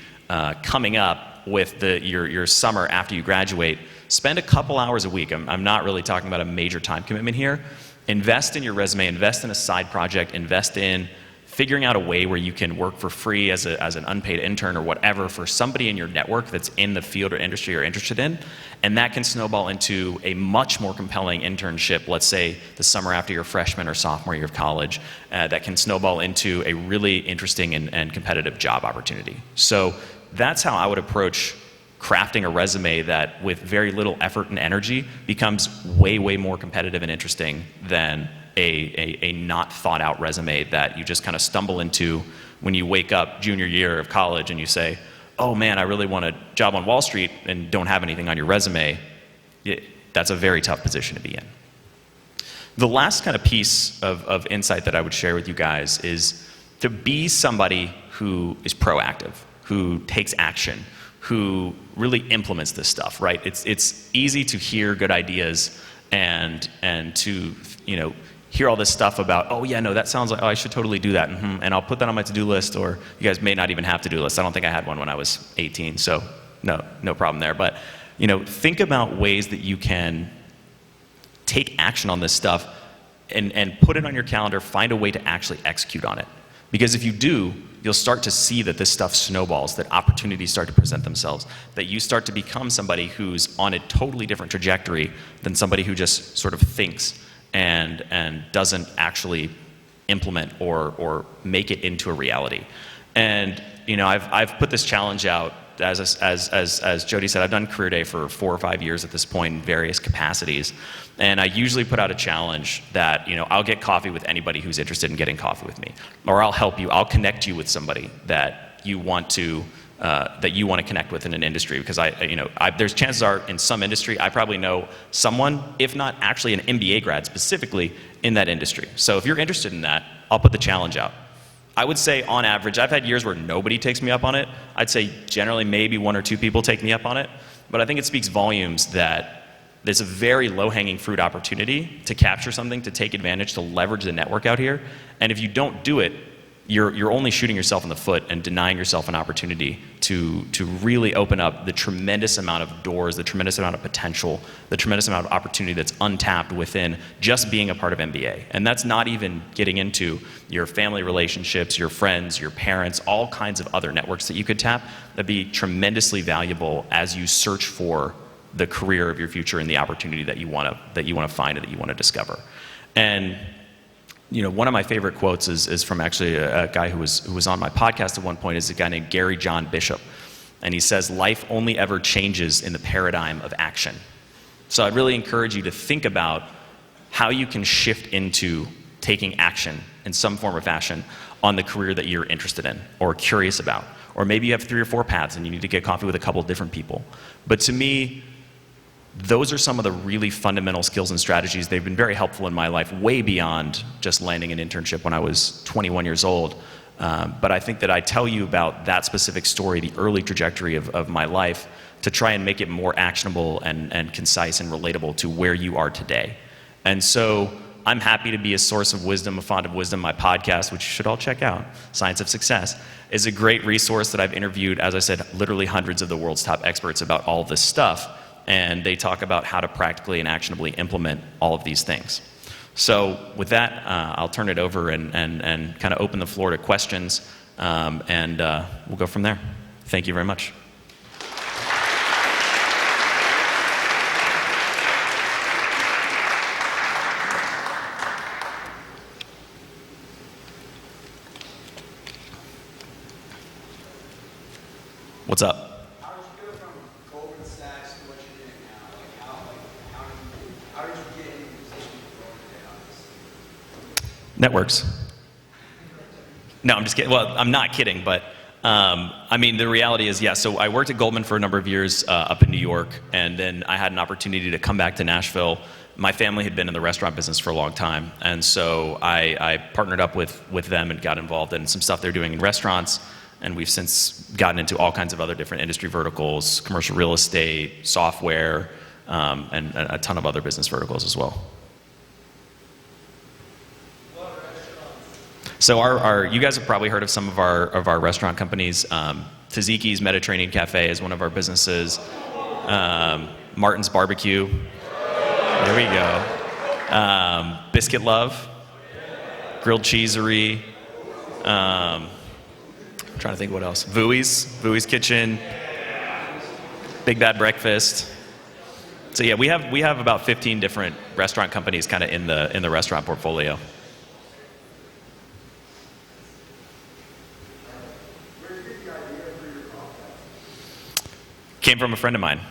coming up with your summer after you graduate. Spend a couple hours a week. I'm not really talking about a major time commitment here. Invest in your resume, invest in a side project, invest in figuring out a way where you can work for free as an unpaid intern or whatever for somebody in your network that's in the field or industry you're interested in, and that can snowball into a much more compelling internship, let's say the summer after your freshman or sophomore year of college, that can snowball into a really interesting and competitive job opportunity. So that's how I would approach crafting a resume that with very little effort and energy becomes way, way more competitive and interesting than a not thought out resume that you just kind of stumble into when you wake up junior year of college and you say, oh man, I really want a job on Wall Street, and don't have anything on your resume. That's a very tough position to be in. The last kind of piece of insight that I would share with you guys is to be somebody who is proactive, who takes action, who really implements this stuff, right? It's easy to hear good ideas and to, hear all this stuff about, oh yeah, no, that sounds like, oh, I should totally do that, and I'll put that on my to-do list, or you guys may not even have to-do list. I don't think I had one when I was 18, so no problem there. But, think about ways that you can take action on this stuff and put it on your calendar, find a way to actually execute on it. Because if you do, you'll start to see that this stuff snowballs, that opportunities start to present themselves, that you start to become somebody who's on a totally different trajectory than somebody who just sort of thinks and doesn't actually implement or make it into a reality. And I've put this challenge out as Jody said. I've done Career Day for 4 or 5 years at this point in various capacities, and I usually put out a challenge that I'll get coffee with anybody who's interested in getting coffee with me, or I'll help you. I'll connect you with somebody that you want to connect with in an industry, because there's chances are in some industry I probably know someone, if not actually an MBA grad specifically in that industry. So if you're interested in that, I'll put the challenge out. I would say on average, I've had years where nobody takes me up on it. I'd say generally maybe 1 or 2 people take me up on it, but I think it speaks volumes that there's a very low-hanging fruit opportunity to capture something, to take advantage, to leverage the network out here. And if you don't do it, you're only shooting yourself in the foot and denying yourself an opportunity to really open up the tremendous amount of doors, the tremendous amount of potential, the tremendous amount of opportunity that's untapped within just being a part of MBA. And that's not even getting into your family relationships, your friends, your parents, all kinds of other networks that you could tap that'd be tremendously valuable as you search for the career of your future and the opportunity that you want to find and that you want to discover. And one of my favorite quotes is from actually a guy who was on my podcast at one point, is a guy named Gary John Bishop. And he says, life only ever changes in the paradigm of action. So I'd really encourage you to think about how you can shift into taking action in some form or fashion on the career that you're interested in or curious about. Or maybe you have 3 or 4 paths and you need to get coffee with a couple of different people. But to me, those are some of the really fundamental skills and strategies. They've been very helpful in my life, way beyond just landing an internship when I was 21 years old. But I think that I tell you about that specific story, the early trajectory of my life, to try and make it more actionable and concise and relatable to where you are today. And so I'm happy to be a source of wisdom, a font of wisdom. My podcast, which you should all check out, Science of Success, is a great resource that I've interviewed, as I said, literally hundreds of the world's top experts about all of this stuff. And they talk about how to practically and actionably implement all of these things. So with that, I'll turn it over and kind of open the floor to questions, and we'll go from there. Thank you very much. What's up? Networks. No, I'm just kidding. Well, I'm not kidding, but the reality is, yeah, so I worked at Goldman for a number of years up in New York, and then I had an opportunity to come back to Nashville. My family had been in the restaurant business for a long time, and so I partnered up with them and got involved in some stuff they're doing in restaurants, and we've since gotten into all kinds of other different industry verticals, commercial real estate, software, and a ton of other business verticals as well. So you guys have probably heard of some of our restaurant companies. Taziki's Mediterranean Cafe is one of our businesses. Martin's Barbecue. There we go. Biscuit Love. Grilled Cheesery. I'm trying to think what else. Vui's Kitchen. Big Bad Breakfast. So yeah, we have about 15 different restaurant companies kind of in the restaurant portfolio. Came from a friend of mine.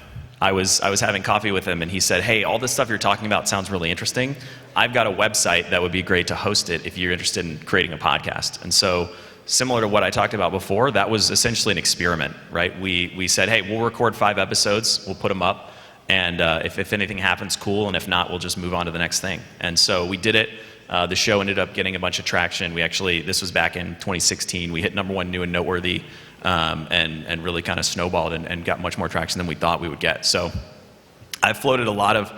I was having coffee with him, and he said, hey, all this stuff you're talking about sounds really interesting. I've got a website that would be great to host it if you're interested in creating a podcast. And so, similar to what I talked about before, that was essentially an experiment, right? We said, hey, we'll record 5 episodes, we'll put them up, and if anything happens, cool, and if not, we'll just move on to the next thing. And so we did it. The show ended up getting a bunch of traction. This was back in 2016. We hit #1 new and noteworthy. And really kind of snowballed and got much more traction than we thought we would get. So I've floated a lot of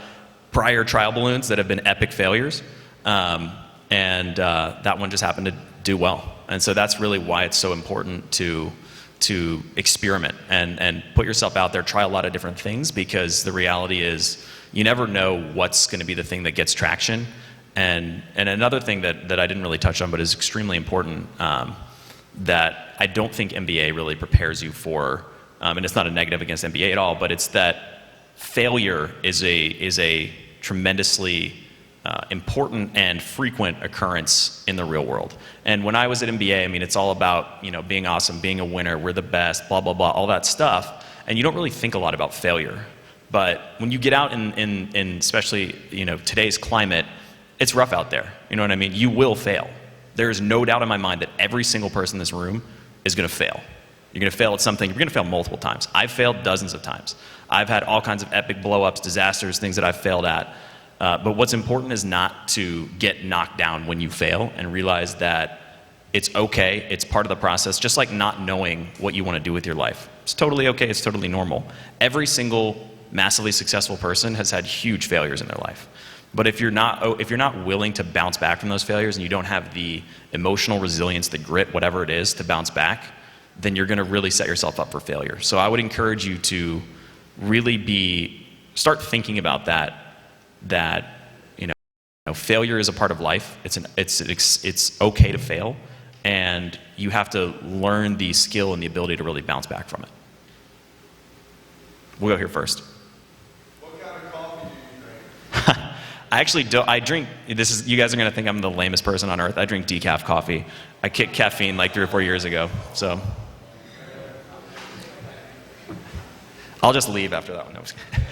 prior trial balloons that have been epic failures, and that one just happened to do well. And so that's really why it's so important to experiment and put yourself out there, try a lot of different things, because the reality is you never know what's going to be the thing that gets traction. And another thing that I didn't really touch on but is extremely important, that I don't think MBA really prepares you for, and it's not a negative against MBA at all, but it's that failure is a tremendously important and frequent occurrence in the real world. And when I was at MBA, it's all about being awesome, being a winner, we're the best, blah blah blah, all that stuff, and you don't really think a lot about failure. But when you get out in especially today's climate, it's rough out there. You know what I mean? You will fail. There is no doubt in my mind that every single person in this room is going to fail. You're going to fail at something. You're going to fail multiple times. I've failed dozens of times. I've had all kinds of epic blow-ups, disasters, things that I've failed at. But what's important is not to get knocked down when you fail and realize that it's okay. It's part of the process, just like not knowing what you want to do with your life. It's totally okay. It's totally normal. Every single massively successful person has had huge failures in their life. But if you're not willing to bounce back from those failures and you don't have the emotional resilience, the grit, whatever it is, to bounce back, then you're going to really set yourself up for failure. So I would encourage you to really start thinking about that failure is a part of life. It's okay to fail, and you have to learn the skill and the ability to really bounce back from it. We'll go here first. What kind of coffee do you drink? I actually don't. I drink. You guys are gonna think I'm the lamest person on earth. I drink decaf coffee. I kicked caffeine like 3 or 4 years ago. So I'll just leave after that one. No, I'm just kidding.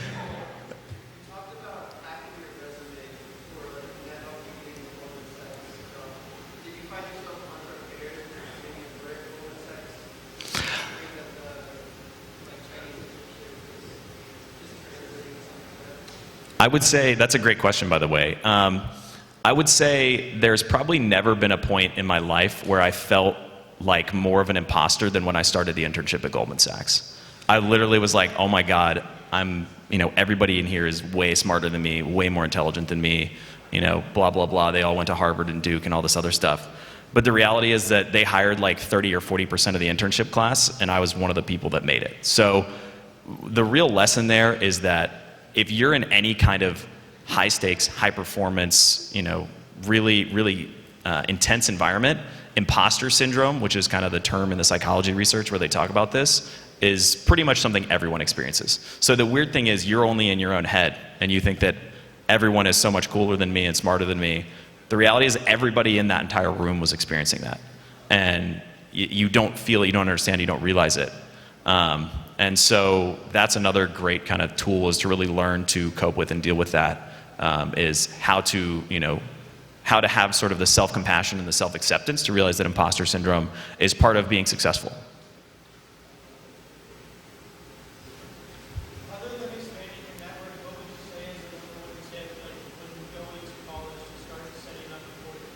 I would say, that's a great question, by the way. I would say there's probably never been a point in my life where I felt like more of an imposter than when I started the internship at Goldman Sachs. I literally was like, oh my God, everybody in here is way smarter than me, way more intelligent than me, blah, blah, blah. They all went to Harvard and Duke and all this other stuff. But the reality is that they hired like 30 or 40% of the internship class, and I was one of the people that made it. So the real lesson there is that if you're in any kind of high stakes, high performance, really, really intense environment, imposter syndrome, which is kind of the term in the psychology research where they talk about this, is pretty much something everyone experiences. So the weird thing is you're only in your own head and you think that everyone is so much cooler than me and smarter than me. The reality is everybody in that entire room was experiencing that. And you don't feel it, you don't understand, you don't realize it. And so that's another great kind of tool, is to really learn to cope with and deal with that, is how to have sort of the self-compassion and the self-acceptance to realize that imposter syndrome is part of being successful. Other than expanding your network, what would you say is the number one tip, like when you go into college to start setting up for your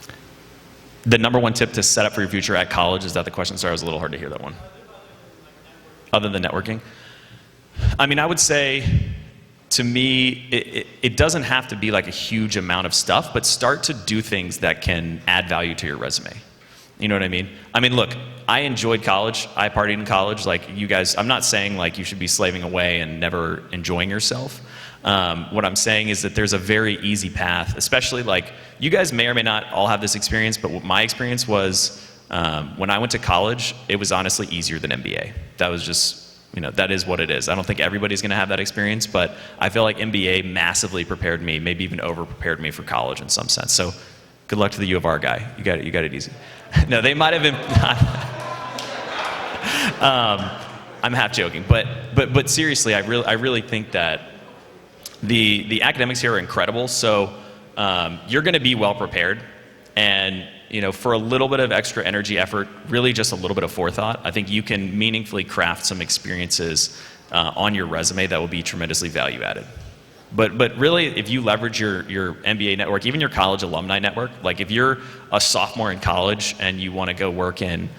future? The number one tip to set up for your future at college, is that the question? Sorry, it was a little hard to hear that one. Other than networking? I mean, I would say, to me, it doesn't have to be like a huge amount of stuff, but start to do things that can add value to your resume. You know what I mean? I mean, look, I enjoyed college. I partied in college. Like you guys, I'm not saying like you should be slaving away and never enjoying yourself. What I'm saying is that there's a very easy path, especially like you guys may or may not all have this experience, but what my experience was, when I went to college, it was honestly easier than MBA. That was just, that is what it is. I don't think everybody's going to have that experience, but I feel like MBA massively prepared me, maybe even over-prepared me for college in some sense. So good luck to the U of R guy. You got it easy. No, they might have been, I'm half joking, but seriously, I really think that the academics here are incredible. So you're going to be well prepared, and for a little bit of extra energy, effort, really just a little bit of forethought, I think you can meaningfully craft some experiences on your resume that will be tremendously value added. But really, if you leverage your MBA network, even your college alumni network, like if you're a sophomore in college and you want to go work in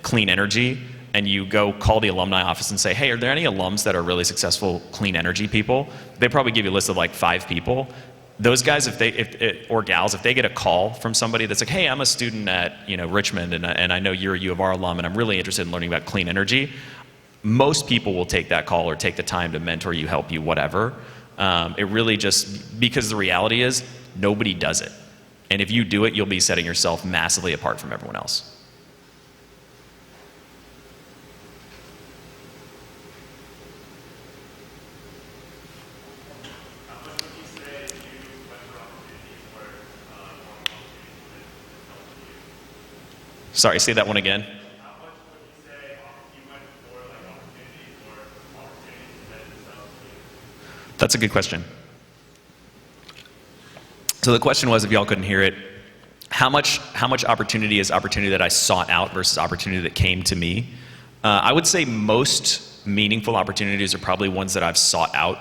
clean energy, and you go call the alumni office and say, hey, are there any alums that are really successful clean energy people? They probably give you a list of like 5 people. Those guys, or gals, if they get a call from somebody that's like, hey, I'm a student at Richmond, and I know you're a U of R alum, and I'm really interested in learning about clean energy, most people will take that call or take the time to mentor you, help you, whatever. It really just, because the reality is nobody does it. And if you do it, you'll be setting yourself massively apart from everyone else. Sorry, say that one again. How much would you say you went for opportunities presented themselves to you? That's a good question. So the question was, if y'all couldn't hear it, how much opportunity is opportunity that I sought out versus opportunity that came to me? I would say most meaningful opportunities are probably ones that I've sought out.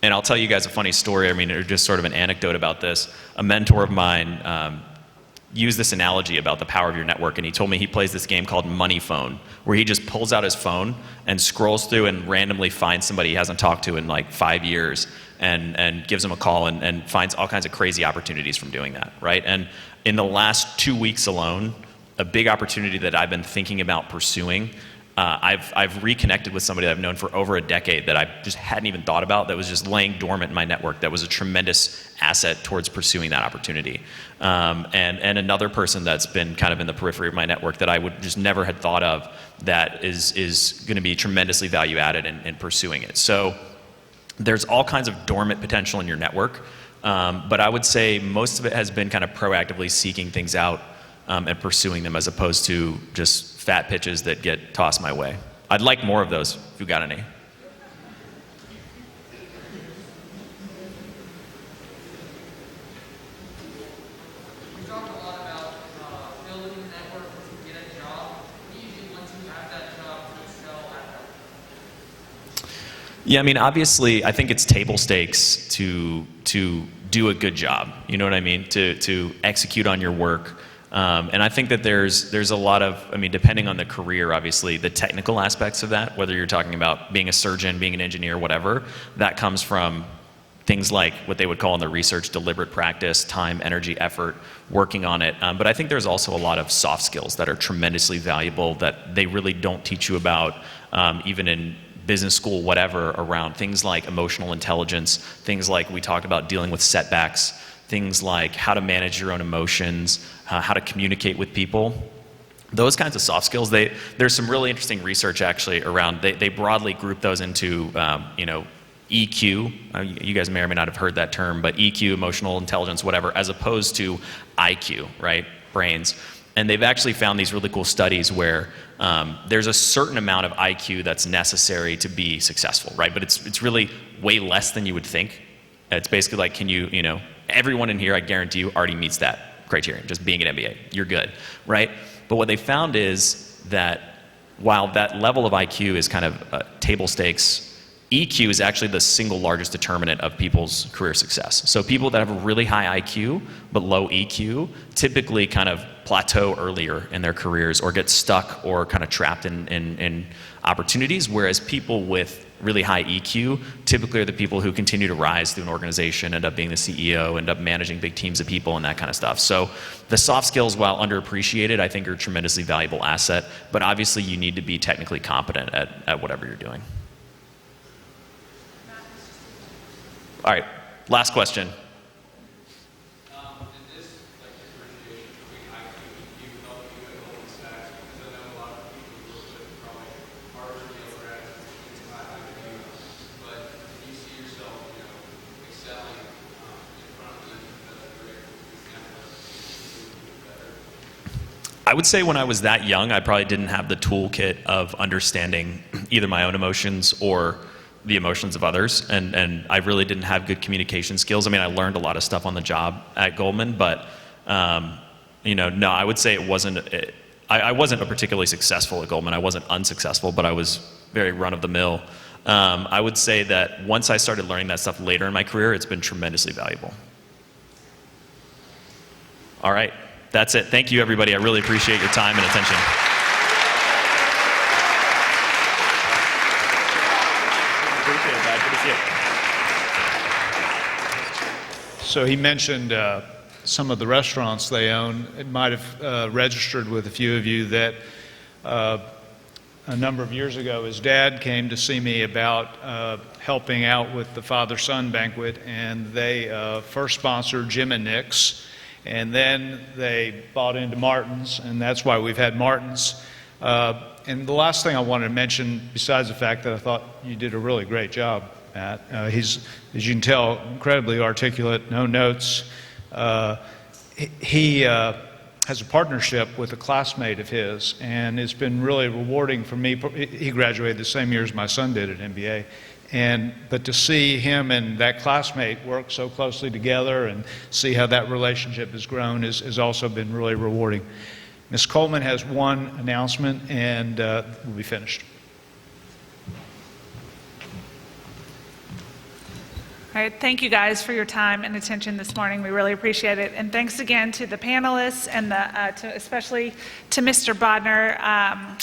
And I'll tell you guys a funny story. I mean, or just sort of an anecdote about this. A mentor of mine used this analogy about the power of your network, and he told me he plays this game called Money Phone, where he just pulls out his phone and scrolls through and randomly finds somebody he hasn't talked to in like 5 years and gives them a call and finds all kinds of crazy opportunities from doing that, right? And in the last 2 weeks alone, a big opportunity that I've been thinking about pursuing, I've reconnected with somebody that I've known for over a decade that I just hadn't even thought about, that was just laying dormant in my network, that was a tremendous asset towards pursuing that opportunity. And another person that's been kind of in the periphery of my network that I would just never had thought of, that is going to be tremendously value added in pursuing it. So there's all kinds of dormant potential in your network, but I would say most of it has been kind of proactively seeking things out and pursuing them, as opposed to just fat pitches that get tossed my way. I'd like more of those, if you got any. You talk a lot about building a network to get a job. What do you do once you have that job to excel at that? Yeah, I mean, obviously, I think it's table stakes to do a good job. You know what I mean? To execute on your work. And I think that there's a lot of, I mean, depending on the career, obviously, the technical aspects of that, whether you're talking about being a surgeon, being an engineer, whatever, that comes from things like what they would call in the research deliberate practice, time, energy, effort, working on it. But I think there's also a lot of soft skills that are tremendously valuable that they really don't teach you about, even in business school, whatever, around things like emotional intelligence, things like we talked about dealing with setbacks, things like how to manage your own emotions, how to communicate with people. Those kinds of soft skills, there's some really interesting research actually around, they broadly group those into, EQ. You guys may or may not have heard that term, but EQ, emotional intelligence, whatever, as opposed to IQ, right? Brains. And they've actually found these really cool studies where there's a certain amount of IQ that's necessary to be successful, right? But it's really way less than you would think. It's basically like, can you, everyone in here, I guarantee you, already meets that criterion, just being an MBA. You're good, right? But what they found is that while that level of IQ is kind of table stakes, EQ is actually the single largest determinant of people's career success. So people that have a really high IQ but low EQ typically kind of plateau earlier in their careers or get stuck or kind of trapped in opportunities, whereas people with really high EQ typically are the people who continue to rise through an organization, end up being the CEO, end up managing big teams of people and that kind of stuff. So the soft skills, while underappreciated, I think are a tremendously valuable asset, but obviously you need to be technically competent at whatever you're doing. All right, last question. I would say when I was that young, I probably didn't have the toolkit of understanding either my own emotions or the emotions of others, and I really didn't have good communication skills. I mean, I learned a lot of stuff on the job at Goldman, but no, I would say I wasn't particularly successful at Goldman. I wasn't unsuccessful, but I was very run-of-the-mill. I would say that once I started learning that stuff later in my career, it's been tremendously valuable. All right, that's it. Thank you, everybody. I really appreciate your time and attention. So he mentioned some of the restaurants they own. It might have registered with a few of you that a number of years ago his dad came to see me about helping out with the father-son banquet, and they first sponsored Jim and Nick's, and then they bought into Martin's, and that's why we've had Martin's. And the last thing I wanted to mention, besides the fact that I thought you did a really great job, Matt, he's, as you can tell, incredibly articulate, no notes. He has a partnership with a classmate of his, and it's been really rewarding for me. He graduated the same year as my son did at MBA, But to see him and that classmate work so closely together and see how that relationship has grown has also been really rewarding. Ms. Coleman has one announcement, and we'll be finished. All right, thank you guys for your time and attention this morning. We really appreciate it. And thanks again to the panelists and especially to Mr. Bodnar.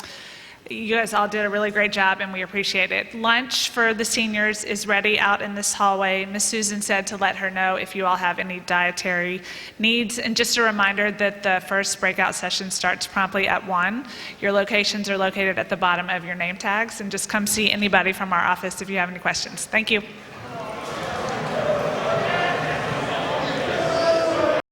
You guys all did a really great job, and we appreciate it. Lunch for the seniors is ready out in this hallway. Miss Susan said to let her know if you all have any dietary needs. And just a reminder that the first breakout session starts promptly at 1. Your locations are located at the bottom of your name tags, and just come see anybody from our office if you have any questions. Thank you.